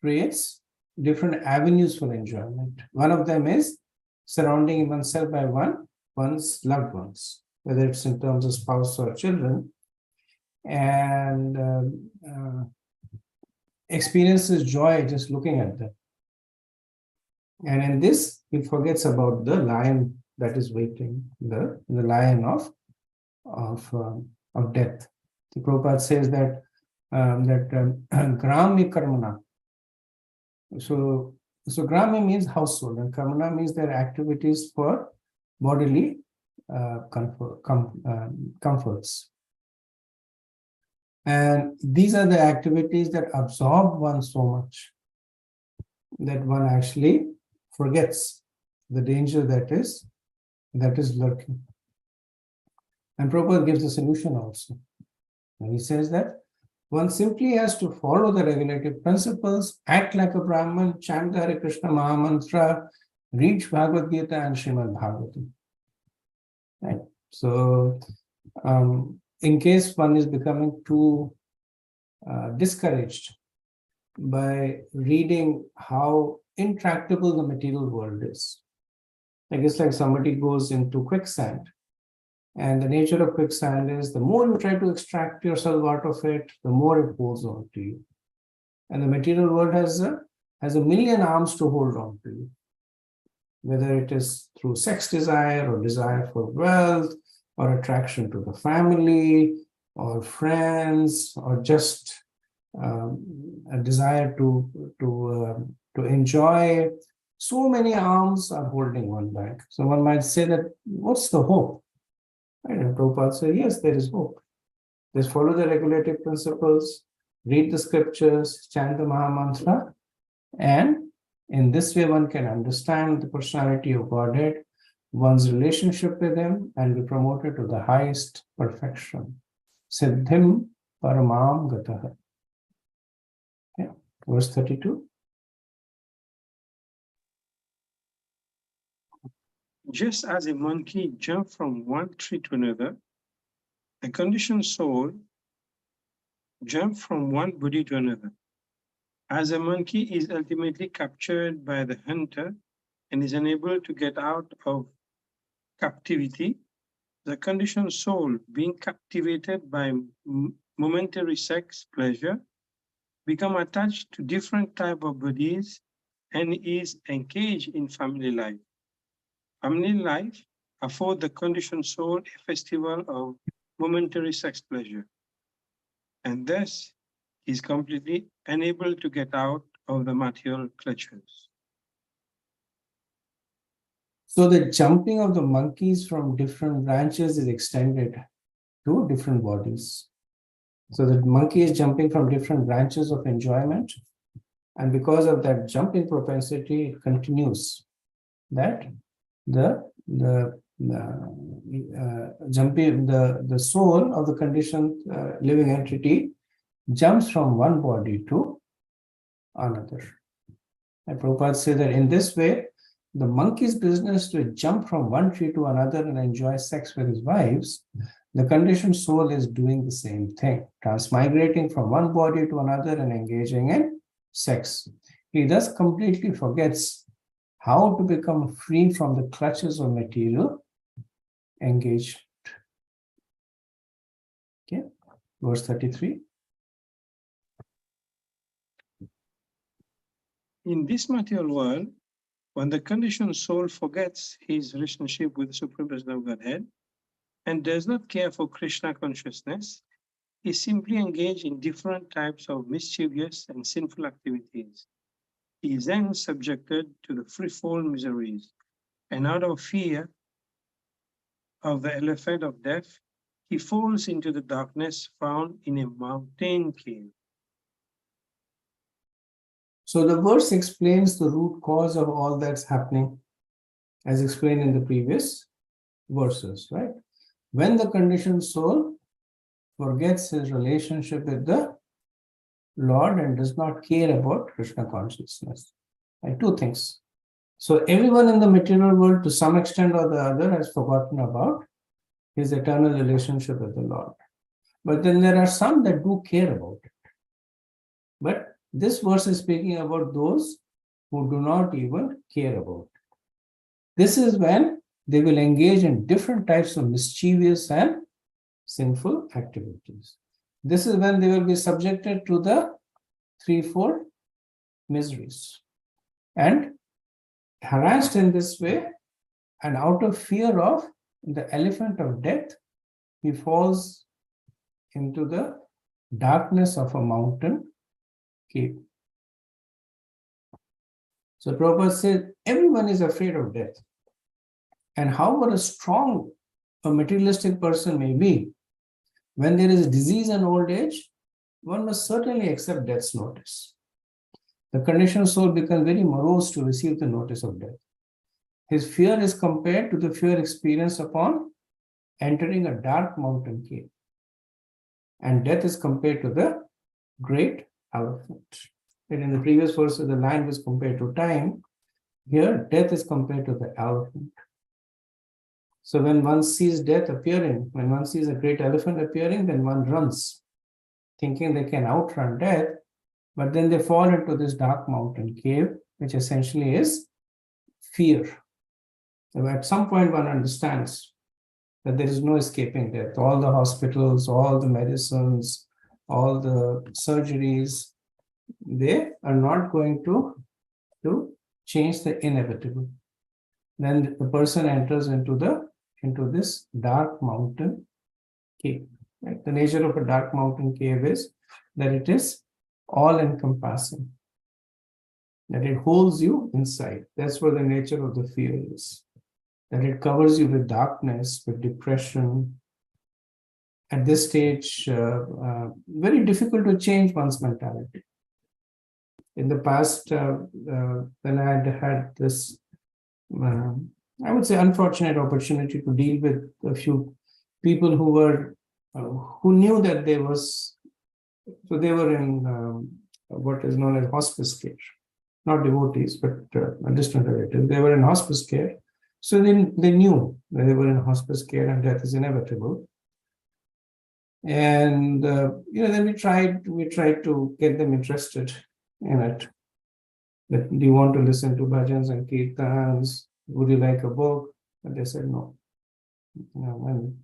Speaker 1: creates different avenues for enjoyment. One of them is surrounding oneself by one's loved ones, whether it's in terms of spouse or children, and experiences joy just looking at them. And in this, he forgets about the lion that is waiting, the lion of death. The Prabhupada says that grami karmana. So grami means household, and karmana means their activities for bodily comforts. And these are the activities that absorb one so much that one actually forgets the danger that is lurking. And Prabhupada gives a solution also. And he says that one simply has to follow the regulative principles, act like a Brahman, chant the Hare Krishna Mahamantra, read Bhagavad Gita and Srimad Bhagavatam. Right? So, in case one is becoming too discouraged by reading how intractable the material world is, I guess like somebody goes into quicksand, and the nature of quicksand is the more you try to extract yourself out of it, the more it pulls on to you. And the material world has a million arms to hold on to you, whether it is through sex desire or desire for wealth or attraction to the family or friends or just a desire to enjoy. So many arms are holding one back. So one might say that, what's the hope? And Prabhupada said, yes, there is hope. Just follow the regulative principles, read the scriptures, chant the Mahamantra, and in this way one can understand the personality of Godhead, one's relationship with Him, and be promoted to the highest perfection. Siddhim paramam gataha. Yeah. Verse 32.
Speaker 2: Just as a monkey jumps from one tree to another, a conditioned soul jumps from one body to another. As a monkey is ultimately captured by the hunter and is unable to get out of captivity, the conditioned soul, being captivated by momentary sex pleasure, become attached to different type of bodies and is engaged in family life. Family life affords the conditioned soul a festival of momentary sex pleasure, and thus is completely unable to get out of the material clutches.
Speaker 1: So the jumping of the monkeys from different branches is extended to different bodies. So the monkey is jumping from different branches of enjoyment, and because of that jumping propensity, it continues that the jumping, the soul of the conditioned living entity jumps from one body to another. And Prabhupada said that in this way, the monkey's business to jump from one tree to another and enjoy sex with his wives, the conditioned soul is doing the same thing, transmigrating from one body to another and engaging in sex. He thus completely forgets how to become free from the clutches of material engagement. Okay, verse 33.
Speaker 2: In this material world, when the conditioned soul forgets his relationship with the Supreme Personality of Godhead and does not care for Krishna consciousness, he simply engages in different types of mischievous and sinful activities. He is then subjected to the threefold miseries, and out of fear of the elephant of death, he falls into the darkness found in a mountain cave.
Speaker 1: So the verse explains the root cause of all that's happening, as explained in the previous verses, right? When the conditioned soul forgets his relationship with the Lord and does not care about Krishna consciousness. Right? Two things. So everyone in the material world, to some extent or the other, has forgotten about his eternal relationship with the Lord. But then there are some that do care about it. But this verse is speaking about those who do not even care about it. This is when they will engage in different types of mischievous and sinful activities. This is when they will be subjected to the threefold miseries and harassed in this way, and out of fear of the elephant of death, he falls into the darkness of a mountain cave. So Prabhupada said, everyone is afraid of death. And however strong a materialistic person may be, when there is disease and old age, one must certainly accept death's notice. The conditioned soul becomes very morose to receive the notice of death. His fear is compared to the fear experienced upon entering a dark mountain cave. And death is compared to the great elephant. And in the previous verse, the lion was compared to time. Here, death is compared to the elephant. So when one sees death appearing, when one sees a great elephant appearing, then one runs, thinking they can outrun death, but then they fall into this dark mountain cave, which essentially is fear. So at some point one understands that there is no escaping death. All the hospitals, all the medicines, all the surgeries, they are not going to change the inevitable. Then the person enters into this dark mountain cave. Right? The nature of a dark mountain cave is that it is all-encompassing, that it holds you inside. That's what the nature of the fear is, that it covers you with darkness, with depression. At this stage, very difficult to change one's mentality. In the past, when I had this, I would say, unfortunate opportunity to deal with a few people who knew that they were in what is known as hospice care, not devotees, but a distant relative. They were in hospice care, so they knew that they were in hospice care and death is inevitable. And then we tried to get them interested in it. But do you want to listen to bhajans and kirtans? Would you like a book? And they said no. And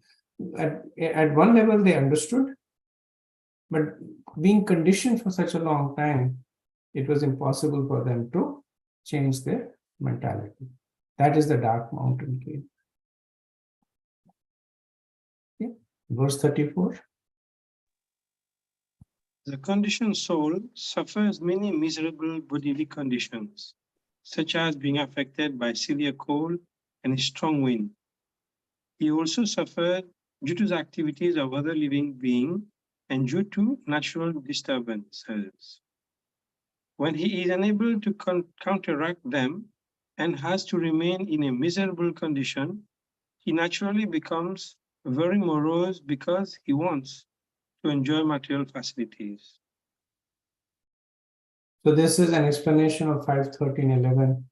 Speaker 1: at one level they understood, but being conditioned for such a long time, it was impossible for them to change their mentality. That is the dark mountain cave. Okay. Verse 34.
Speaker 2: The conditioned soul suffers many miserable bodily conditions, such as being affected by severe cold and a strong wind. He also suffered due to the activities of other living beings and due to natural disturbances. When he is unable to counteract them and has to remain in a miserable condition, he naturally becomes very morose because he wants to enjoy material facilities.
Speaker 1: So this is an explanation of 5:13:11,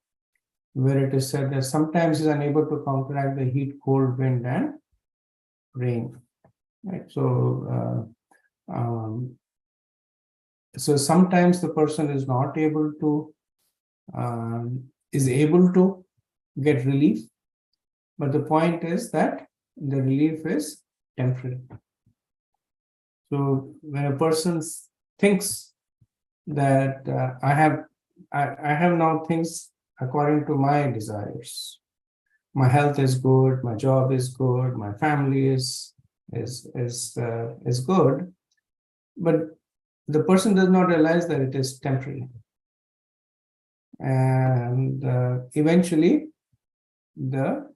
Speaker 1: where it is said that sometimes he is unable to counteract the heat, cold, wind, and rain. Right. So sometimes the person is not able to get relief, but the point is that the relief is temporary. So when a person thinks that I have now things according to my desires, my health is good, my job is good, my family is good, but the person does not realize that it is temporary, and eventually the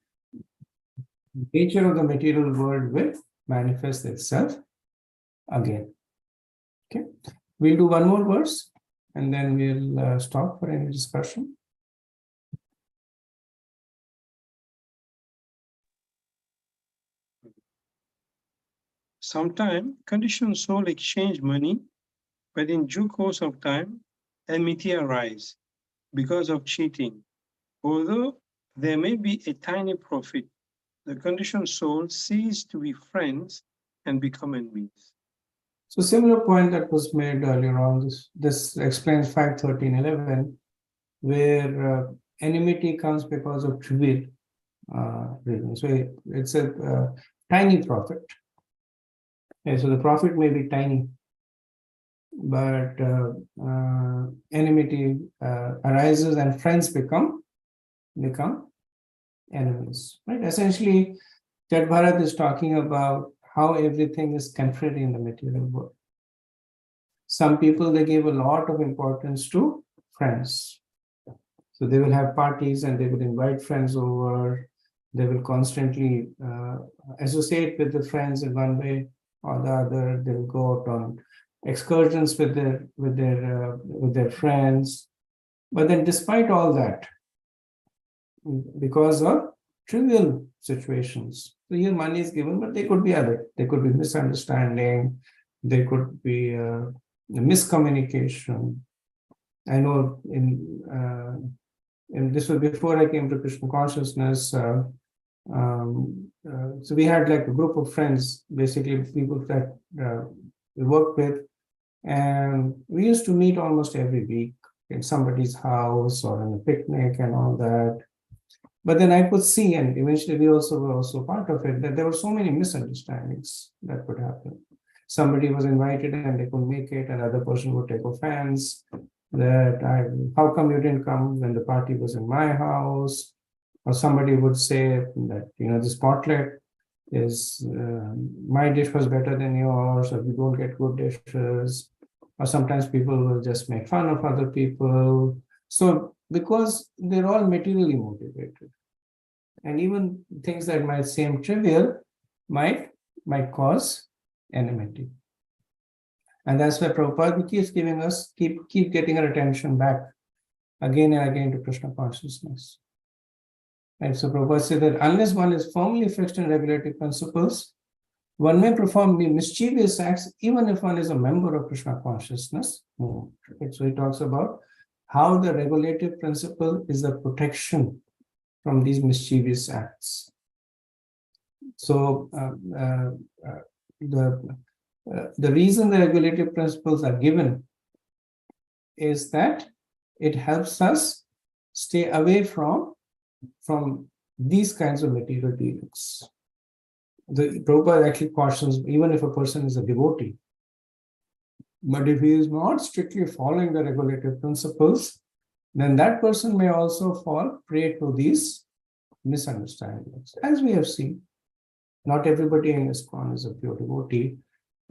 Speaker 1: nature of the material world will manifest itself again. Okay, we'll do one more verse and then we'll stop for any discussion.
Speaker 2: Sometime conditioned soul exchange money, but in due course of time, enmity arise because of cheating. Although there may be a tiny profit, the conditioned soul cease to be friends and become enemies.
Speaker 1: So similar point that was made earlier on, this explains 5:13:11, where enmity comes because of trivial reason. So it's a tiny profit. Okay, so the profit may be tiny, but enmity arises and friends become enemies. Right? Essentially, Jet Bharat is talking about how everything is temporary in the material world. Some people, they give a lot of importance to friends. So they will have parties and they will invite friends over. They will constantly associate with the friends in one way or the other. They will go out on excursions with their friends. But then, despite all that, because of trivial situations, so here money is given, but they could be other. There could be misunderstanding. There could be miscommunication. I know and this was before I came to Krishna consciousness. So we had like a group of friends, basically people that we worked with, and we used to meet almost every week in somebody's house or in a picnic and all that. But then I could see, and eventually we also were also part of it, that there were so many misunderstandings that could happen. Somebody was invited and they couldn't make it, another person would take offense that how come you didn't come when the party was in my house? Or somebody would say that, this potluck is, my dish was better than yours, or you don't get good dishes. Or sometimes people will just make fun of other people. So because they're all materially motivated, and even things that might seem trivial might cause enmity. And that's why Prabhupada keeps giving us, keep getting our attention back again and again to Krishna consciousness. And so Prabhupada said that unless one is firmly fixed in regulative principles, one may perform mischievous acts even if one is a member of Krishna consciousness movement. Right? So he talks about how the regulative principle is the protection from these mischievous acts. So the reason the regulative principles are given is that it helps us stay away from these kinds of material dealings. The Prabhupada actually cautions, even if a person is a devotee, but if he is not strictly following the regulative principles, then that person may also fall prey to these misunderstandings. As we have seen, not everybody in ISKCON is a pure devotee.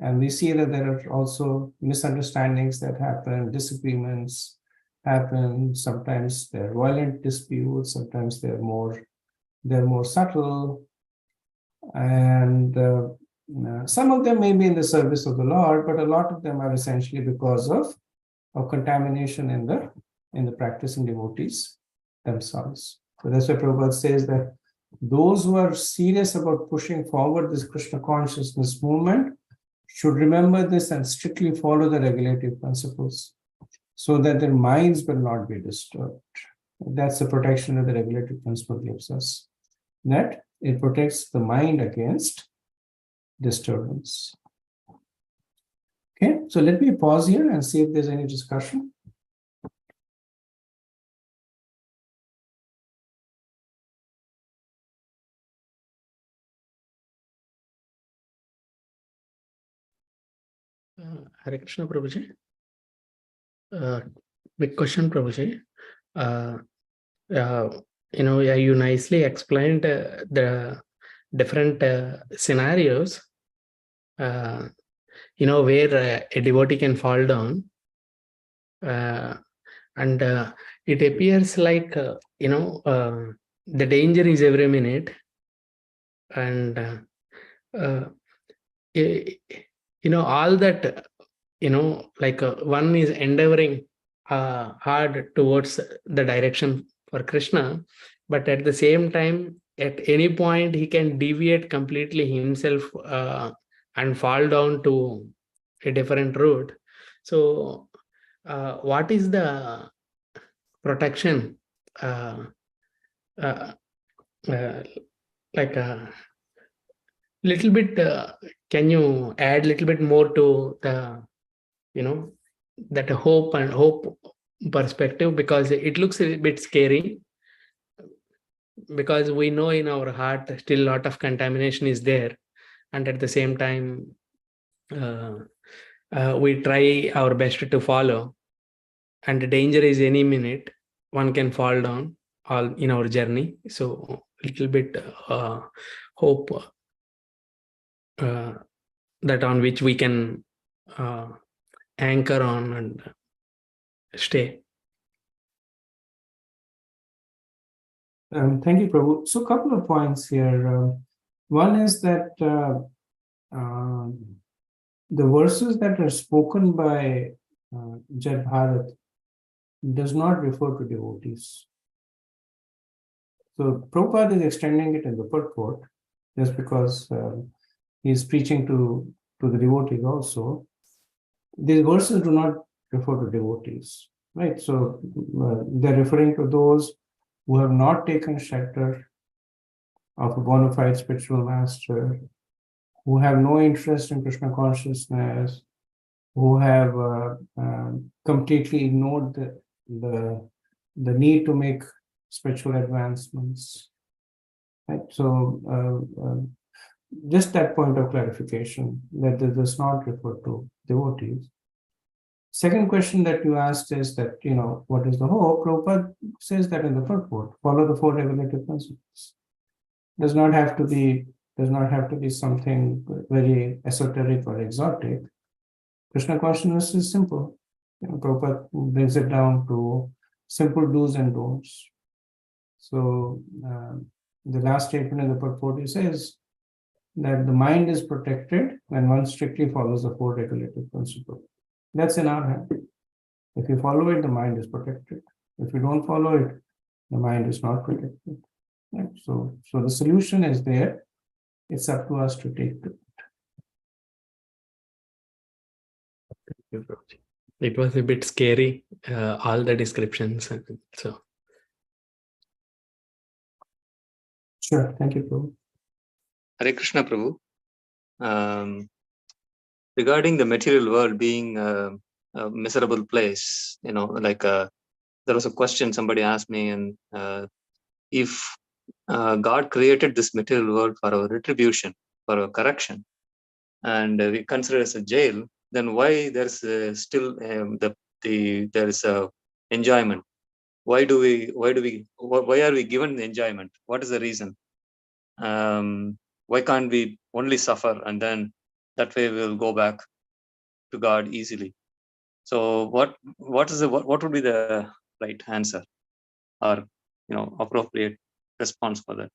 Speaker 1: And we see that there are also misunderstandings that happen, disagreements happen. Sometimes they're violent disputes, sometimes they're more subtle. And some of them may be in the service of the Lord, but a lot of them are essentially because of contamination in the practicing devotees themselves. So that's why Prabhupada says that those who are serious about pushing forward this Krishna consciousness movement should remember this and strictly follow the regulative principles so that their minds will not be disturbed. That's the protection that the regulative principle gives us, that it protects the mind against disturbance. Okay, so let me pause here and see if there's any discussion.
Speaker 3: Hare Krishna, Prabhuji. Big question, Prabhuji. You nicely explained the different scenarios, where a devotee can fall down. And it appears like, the danger is every minute. And, all that, one is endeavoring hard towards the direction for Krishna, but at the same time, at any point, he can deviate completely himself and fall down to a different route. So, what is the protection? Little bit, can you add a little bit more to the, that hope perspective, because it looks a bit scary, because we know in our heart still a lot of contamination is there, and at the same time we try our best to follow, and the danger is any minute one can fall down all in our journey. So a little bit hope that on which we can anchor on and stay.
Speaker 1: Thank you, Prabhu. So a couple of points here. One is that the verses that are spoken by Jai Bharat does not refer to devotees. So Prabhupada is extending it in the purport just because he's preaching to the devotees also. These verses do not refer to devotees, right? So they're referring to those who have not taken shelter of a bona fide spiritual master, who have no interest in Krishna consciousness, who have completely ignored the need to make spiritual advancements. Right? So just that point of clarification, that it does not refer to devotees. Second question that you asked is that, what is the hope? Prabhupada says that in the purport, follow the four regulative principles. Does not have to be something very esoteric or exotic. Krishna consciousness is simple. Prabhupada brings it down to simple do's and don'ts. So the last statement in the purport, he says that the mind is protected when one strictly follows the four regulative principles. That's in our hand. If you follow it, the mind is protected. If you don't follow it, the mind is not protected. Right? So the solution is there. It's up to us to take it.
Speaker 3: It was a bit scary, all the descriptions. So,
Speaker 1: sure. Thank you, Prabhu.
Speaker 4: Hare Krishna, Prabhu. Regarding the material world being a miserable place, there was a question somebody asked me, and if God created this material world for our retribution, for our correction, and we consider it as a jail, then why there's still there is a enjoyment? Why are we given the enjoyment? What is the reason? Why can't we only suffer, and then that way we'll go back to God easily? So what would be the right answer, or appropriate response for that?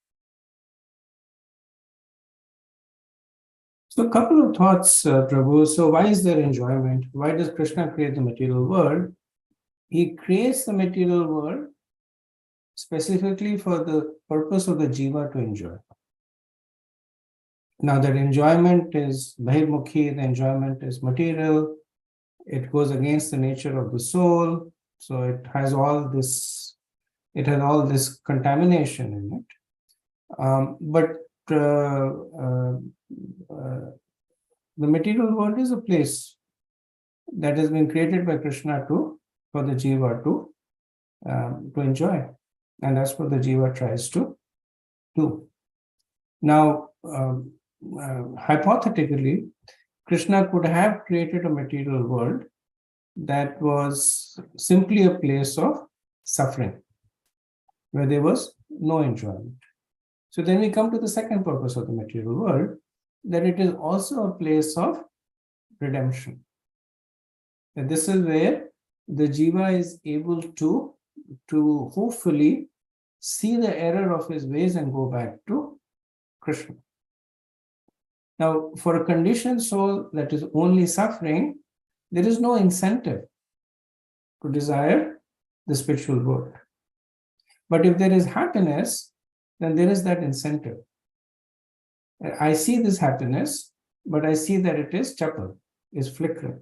Speaker 1: So a couple of thoughts, Prabhu. So why is there enjoyment? Why does Krishna create the material world? He creates the material world specifically for the purpose of the jiva to enjoy. Now that enjoyment is bahirmukhi, the enjoyment is material, it goes against the nature of the soul, so it has all this contamination in it. But the material world is a place that has been created by Krishna for the jiva to enjoy, and that's what the jiva tries to do. Now, hypothetically, Krishna could have created a material world that was simply a place of suffering, where there was no enjoyment. So then we come to the second purpose of the material world, that it is also a place of redemption. And this is where the jiva is able to hopefully see the error of his ways and go back to Krishna. Now, for a conditioned soul that is only suffering, there is no incentive to desire the spiritual world. But if there is happiness, then there is that incentive. I see this happiness, but I see that it is chapal, is flickering.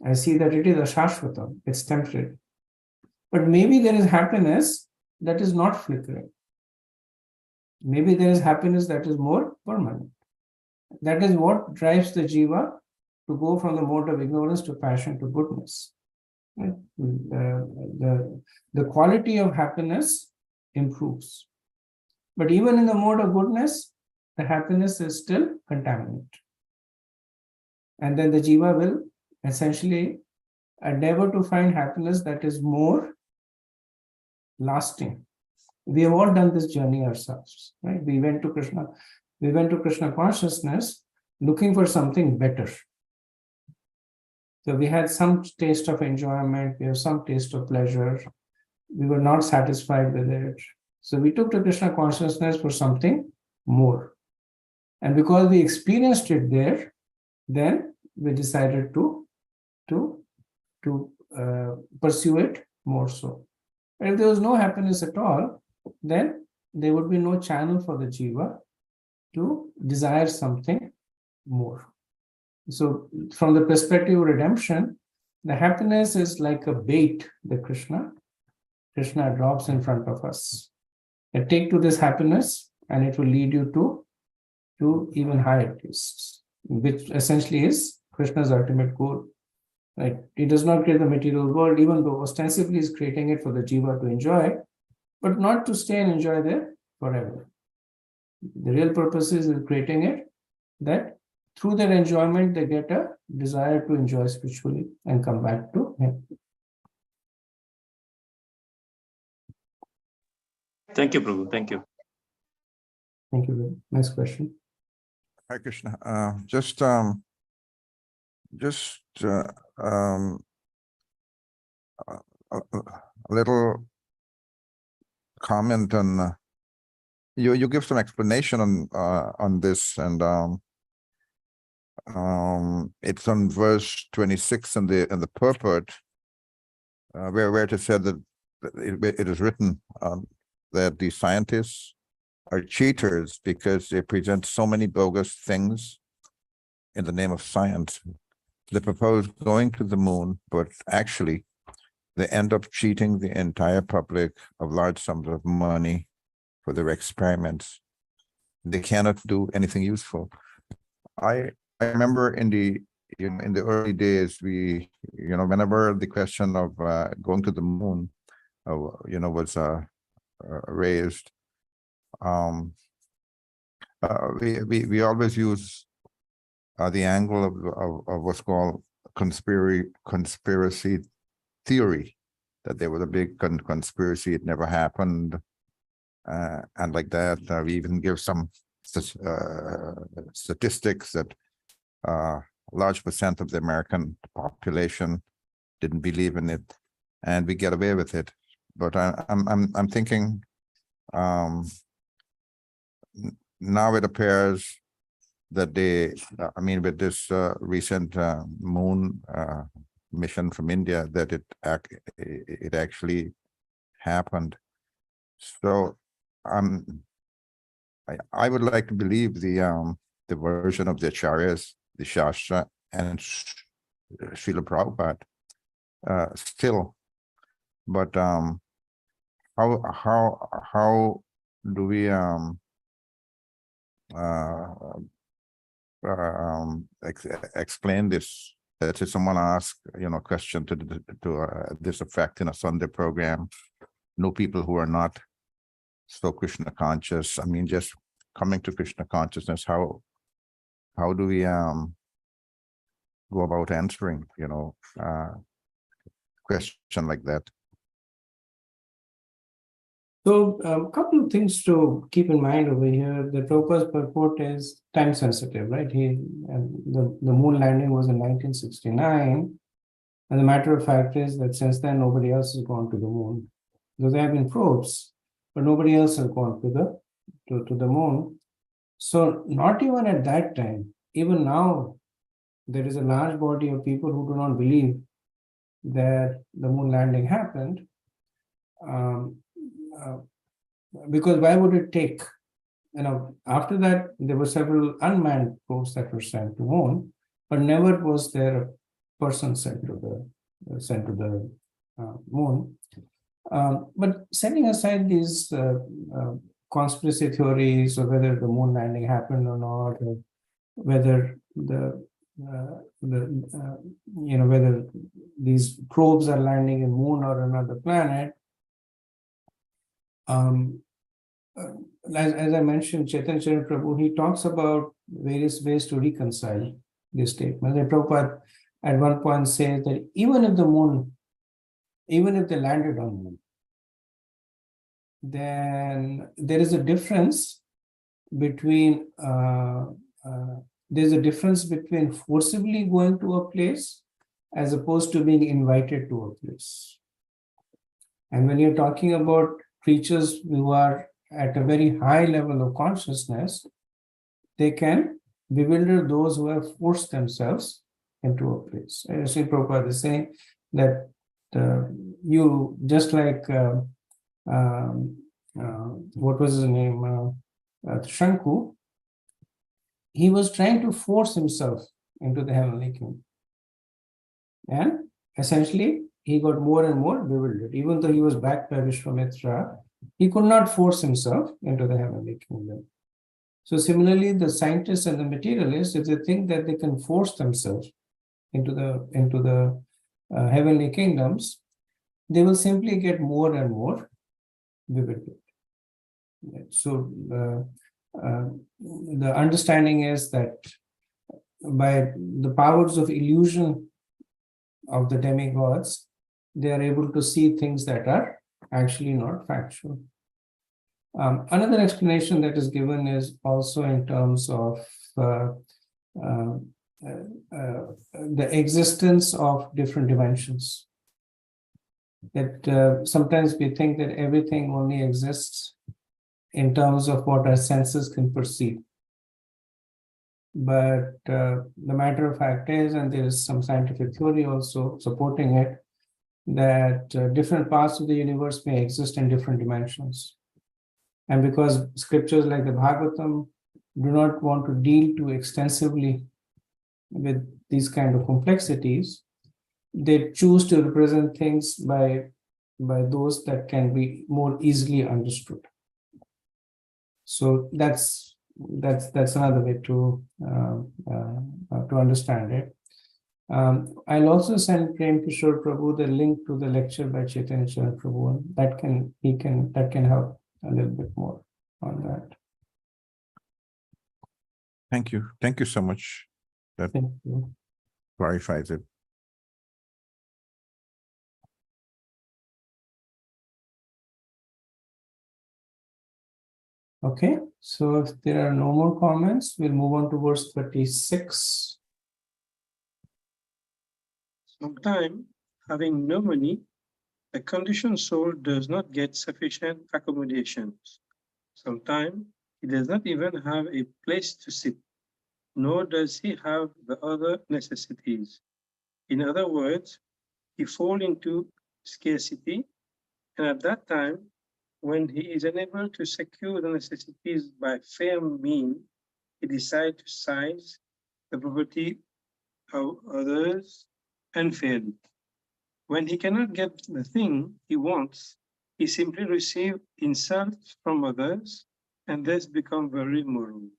Speaker 1: I see that it is ashashvatam, it's temporary. But maybe there is happiness that is not flickering. Maybe there is happiness that is more permanent. That is what drives the jiva to go from the mode of ignorance to passion to goodness. Right? The quality of happiness improves. But even in the mode of goodness, the happiness is still contaminated. And then the jiva will essentially endeavor to find happiness that is more lasting. We have all done this journey ourselves, right? We went to Krishna consciousness looking for something better. So we had some taste of enjoyment, we have some taste of pleasure. We were not satisfied with it. So we took to Krishna consciousness for something more. And because we experienced it there, then we decided to pursue it more so. But if there was no happiness at all, then there would be no channel for the jiva to desire something more. So from the perspective of redemption, the happiness is like a bait that Krishna drops in front of us. Take to this happiness and it will lead you to even higher tastes, which essentially is Krishna's ultimate goal. Right? He does not create the material world, even though ostensibly he is creating it for the jiva to enjoy, but not to stay and enjoy there forever. The real purpose is creating it that through their enjoyment, they get a desire to enjoy spiritually and come back to him.
Speaker 4: Thank you, Prabhu. Thank you.
Speaker 1: Thank you. Next question.
Speaker 5: Hare Krishna. Just a little comment on you give some explanation on this, and it's on verse 26 in the purport, where it is said that it is written that the scientists are cheaters because they present so many bogus things in the name of science. They propose going to the moon, but actually they end up cheating the entire public of large sums of money for their experiments. They cannot do anything useful. I remember in the early days, whenever the question of going to the moon, was raised, we always use the angle of what's called conspiracy theory, that there was a big conspiracy, it never happened, and like that. We even give some statistics that a large percent of the American population didn't believe in it, and we get away with it. But I'm thinking, now it appears that with this recent moon mission from India, that it actually happened. So I would like to believe the version of the Acharyas, the Shastra, and Srila Prabhupada still. But how do we explain this? That if someone asks, question to this effect in a Sunday program, no people who are not so Krishna conscious. I mean, just coming to Krishna consciousness. How do we go about answering, question like that?
Speaker 1: So a couple of things to keep in mind over here. The Prabhupada's purport is time sensitive, right? The moon landing was in 1969. And the matter of fact is that since then, nobody else has gone to the moon. Though there have been probes, but nobody else has gone to the moon. So not even at that time, even now, there is a large body of people who do not believe that the moon landing happened. Because why would it take? After that, there were several unmanned probes that were sent to moon, but never was there a person sent to the moon. But setting aside these conspiracy theories of whether the moon landing happened or not, or whether whether these probes are landing in moon or another planet. As I mentioned, Chaitanya Chandra Prabhu, he talks about various ways to reconcile this statement. And Prabhupada at one point says that even if they landed on moon, then there is a difference between forcibly going to a place as opposed to being invited to a place. And when you're talking about creatures who are at a very high level of consciousness, they can bewilder those who have forced themselves into a place. Sri Prabhupada is saying that you, just like, what was his name, Shanku, he was trying to force himself into the heavenly kingdom. And essentially, he got more and more bewildered. Even though he was backed by Vishwamitra, he could not force himself into the heavenly kingdom. So similarly, the scientists and the materialists, if they think that they can force themselves into the heavenly kingdoms, they will simply get more and more bewildered. So the understanding is that by the powers of illusion of the demigods, they are able to see things that are actually not factual. Another explanation that is given is also in terms of the existence of different dimensions. That sometimes we think that everything only exists in terms of what our senses can perceive. But the matter of fact is, and there is some scientific theory also supporting it, that different parts of the universe may exist in different dimensions. And because scriptures like the Bhagavatam do not want to deal too extensively with these kind of complexities, they choose to represent things by those that can be more easily understood. So that's another way to understand it. I'll also send Prem Kishore Prabhu the link to the lecture by Chaitanya Chandra Prabhu. That can help a little bit more on that.
Speaker 5: Thank you. Thank you so much. That
Speaker 1: Thank you.
Speaker 5: clarifies it.
Speaker 1: Okay, so if there are no more comments, we'll move on to verse 36.
Speaker 2: Sometimes, having no money, a conditioned soul does not get sufficient accommodations. Sometimes, he does not even have a place to sit, nor does he have the other necessities. In other words, he falls into scarcity, and at that time, when he is unable to secure the necessities by fair means, he decides to seize the property of others unfairly. When he cannot get the thing he wants, he simply receives insults from others and thus become very morose.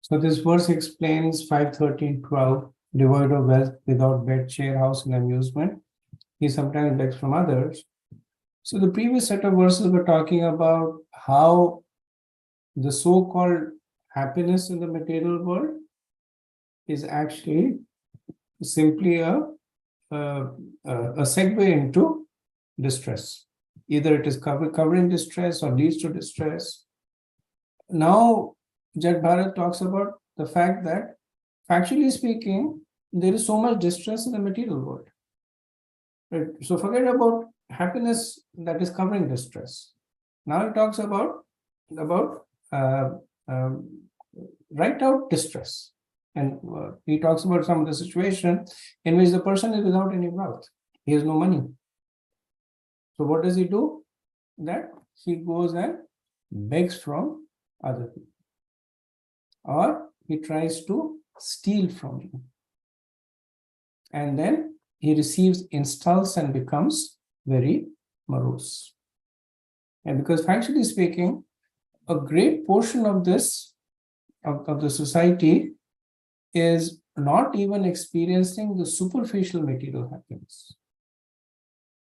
Speaker 1: So this verse explains 5:13-12, devoid of wealth, without bed, chair, house, and amusement. He sometimes begs from others. So the previous set of verses were talking about how the so-called happiness in the material world is actually simply a segue into distress. Either it is covering distress or leads to distress. Now, Jat Bharat talks about the fact that, factually speaking, there is so much distress in the material world. Right? So forget about happiness that is covering distress. Now he talks about right out distress. And he talks about some of the situation in which the person is without any wealth. He has no money. So what does he do? That he goes and begs from other people. Or he tries to steal from you. And then he receives insults and becomes very morose. And because factually speaking, a great portion of this, of the society, is not even experiencing the superficial material happiness.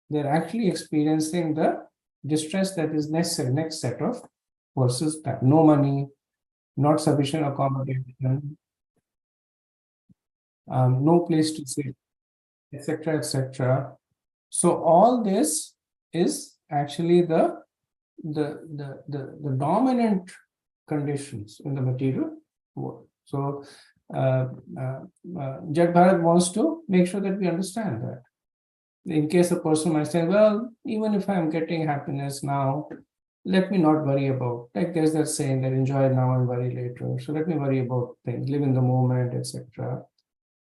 Speaker 1: They're actually experiencing the distress that is necessary. Next set of verses: no money, not sufficient accommodation, no place to sit, etc., etc. So all this is actually the dominant conditions in the material world. So Jat Bharat wants to make sure that we understand that. In case a person might say, well, even if I'm getting happiness now, let me not worry about, like there's that saying that enjoy now and worry later. So let me worry about things, live in the moment, etc.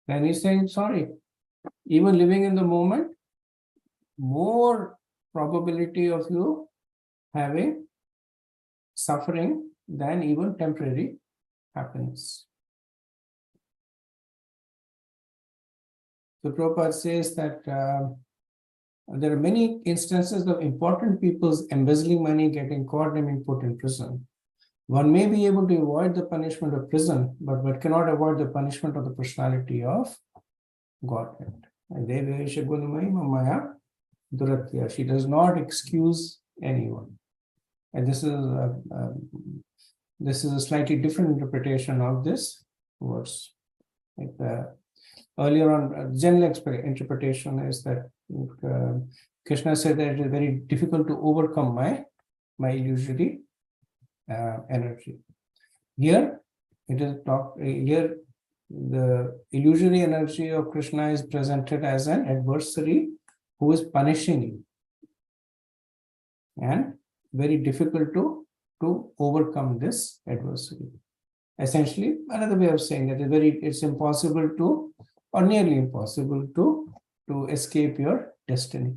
Speaker 1: Then he's saying, sorry, even living in the moment, more probability of you having suffering than even temporary happiness. So Prabhupada says that there are many instances of important people's embezzling money, getting caught, and being put in prison. One may be able to avoid the punishment of prison, but cannot avoid the punishment of the personality of Godhead. She does not excuse anyone. And this is a slightly different interpretation of this verse. Like earlier on, general interpretation is that Krishna said that it is very difficult to overcome my illusory energy. Here, it is here the illusory energy of Krishna is presented as an adversary who is punishing you, and very difficult to overcome this adversary. Essentially, another way of saying that it's impossible to, or nearly impossible to escape your destiny.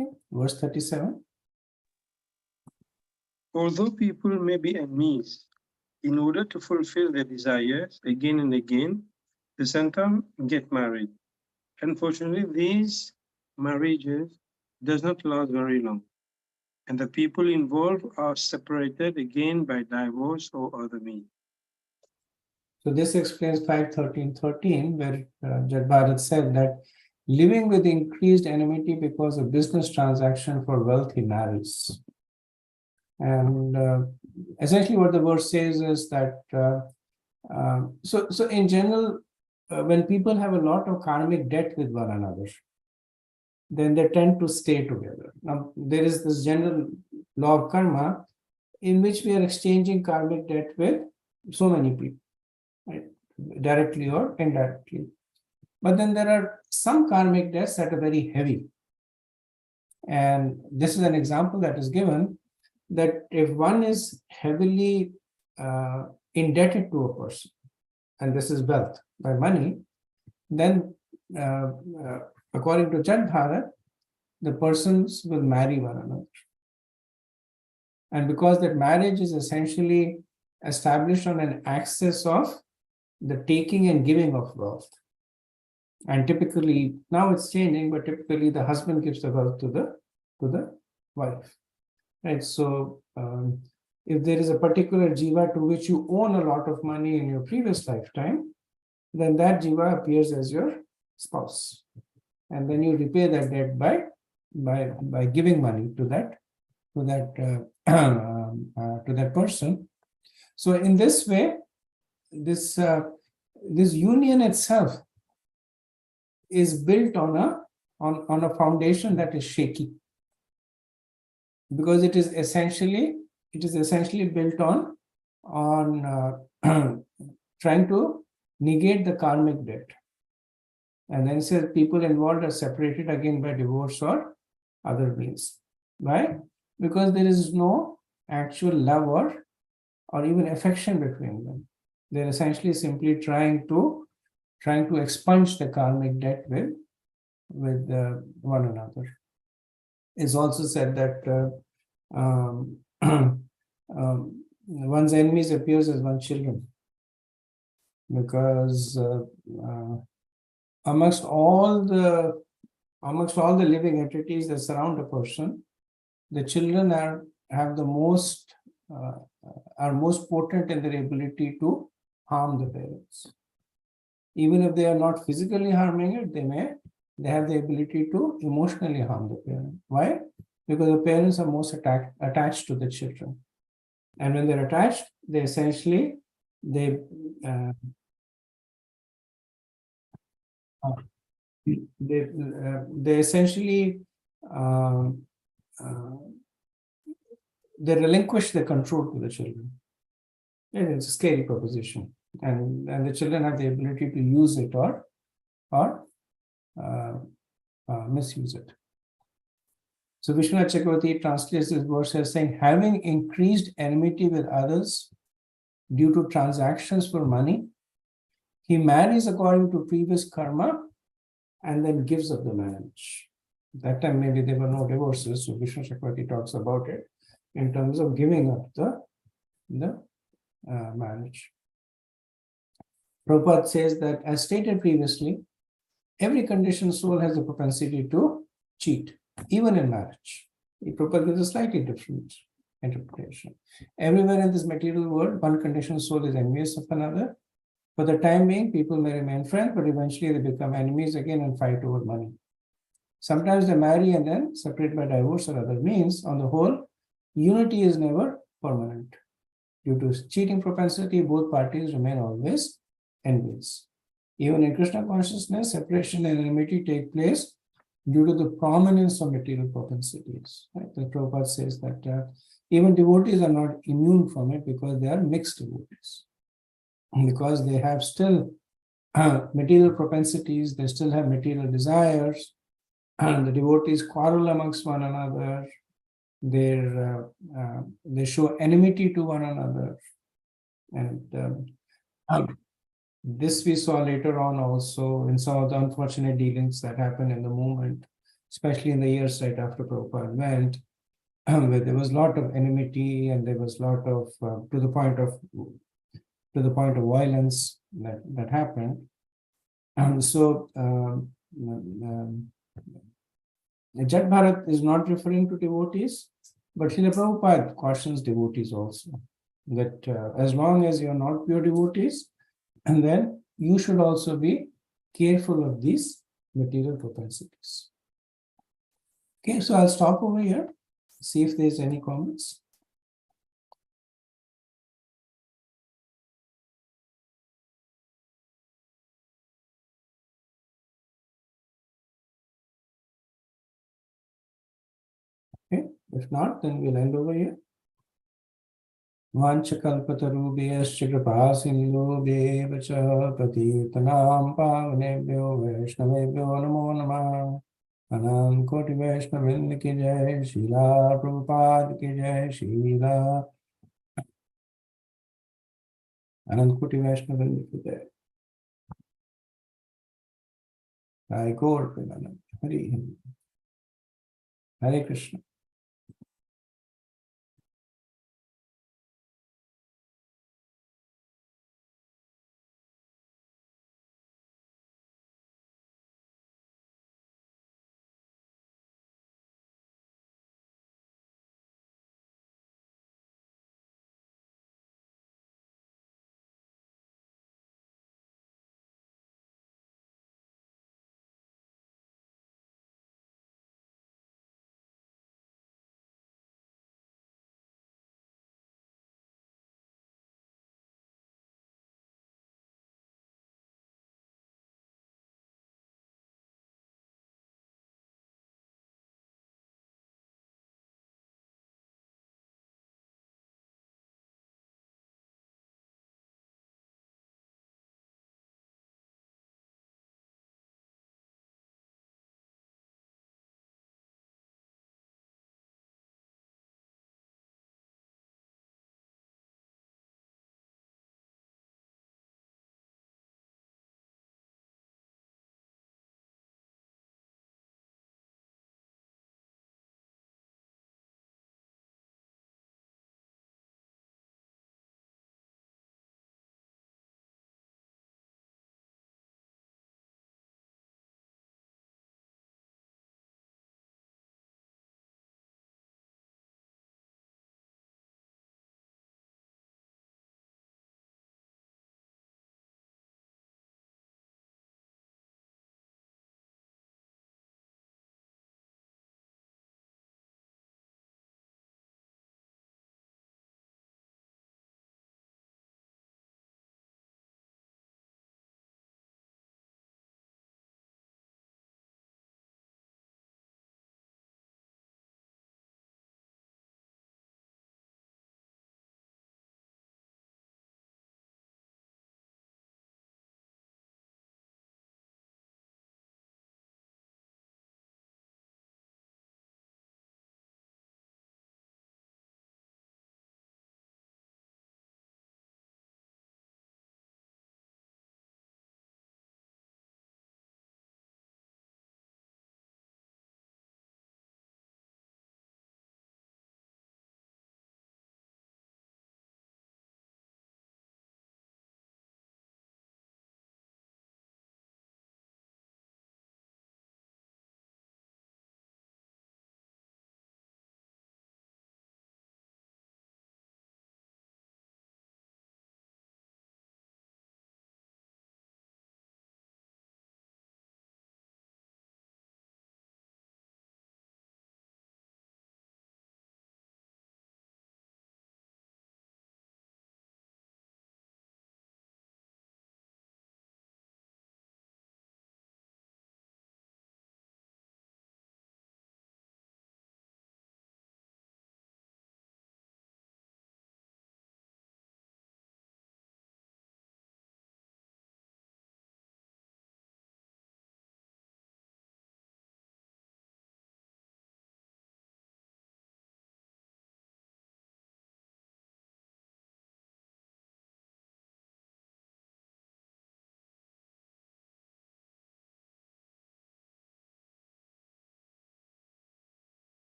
Speaker 1: Okay. Verse 37.
Speaker 2: Although people may be enemies, in order to fulfill their desires again and again, the santam get married. Unfortunately, these marriages does not last very long, and the people involved are separated again by divorce or other means.
Speaker 1: So this explains 5:13:13, where Jat Bharat said that living with increased enmity because of business transaction for wealth he marries. And essentially what the verse says is that, so in general, when people have a lot of karmic debt with one another, then they tend to stay together. Now, there is this general law of karma in which we are exchanging karmic debt with so many people, right? Directly or indirectly. But then there are some karmic debts that are very heavy. And this is an example that is given, that if one is heavily indebted to a person, and this is wealth by money, then according to Jat Bharat, the persons will marry one another. And because that marriage is essentially established on an axis of the taking and giving of wealth. And typically, now it's changing, but typically the husband gives the wealth to the wife. Right. So if there is a particular jiva to which you own a lot of money in your previous lifetime, then that jiva appears as your spouse. And then you repay that debt by giving money to that person. So in this way, this union itself is built on a foundation that is shaky, because it is essentially built on trying to negate the karmic debt. And then it says people involved are separated again by divorce or other means. Why? Because there is no actual love or even affection between them. They're essentially simply trying to expunge the karmic debt with one another. It's also said that one's enemies appears as one's children, because amongst all the living entities that surround a person, the children are most potent in their ability to harm the parents. Even if they are not physically harming it, they have the ability to emotionally harm the parent. Why? Because the parents are most attached to the children, and when they're attached, they essentially they essentially they relinquish the control to the children. It's a scary proposition, and the children have the ability to use it or misuse it. So Vishwanath Chakravarti translates this verse as saying, having increased enmity with others due to transactions for money, he marries according to previous karma and then gives up the marriage. At that time, maybe there were no divorces, so Vishwanath Chakravarti talks about it in terms of giving up the marriage. Prabhupada says that, as stated previously, every conditioned soul has a propensity to cheat, even in marriage. Prabhupada gives a slightly different interpretation. Everywhere in this material world, one conditioned soul is envious of another. For the time being, people may remain friends, but eventually they become enemies again and fight over money. Sometimes they marry and then separate by divorce or other means. On the whole, unity is never permanent. Due to cheating propensity, both parties remain always envious. Even in Krishna consciousness, separation and enmity take place due to the prominence of material propensities. Right? The Prabhupada says that even devotees are not immune from it because they are mixed devotees. Because they have still material propensities, they still have material desires, and the devotees quarrel amongst one another. They show enmity to one another, and this we saw later on also in some of the unfortunate dealings that happened in the movement, especially in the years right after Prabhupada went, where there was a lot of enmity and there was a lot of to the point of violence that happened. And so Jat Bharat is not referring to devotees, but Srila Prabhupada cautions devotees also that as long as you are not pure devotees, and then you should also be careful of these material propensities. Okay, so I'll stop over here, see if there's any comments. Okay, if not, then we'll end over here. Vanchakalpatarubhyascha kripasindhubhyeva cha patitanam pavanebhyo vaishnavebhyo namo namah. Anant Koti Vaishnavind ki jai, Srila Prabhupada ki jai, Srila Anant Koti Vaishnavind ki jai. Jai Gaur Premanand. Hari Hari. Hare Krishna.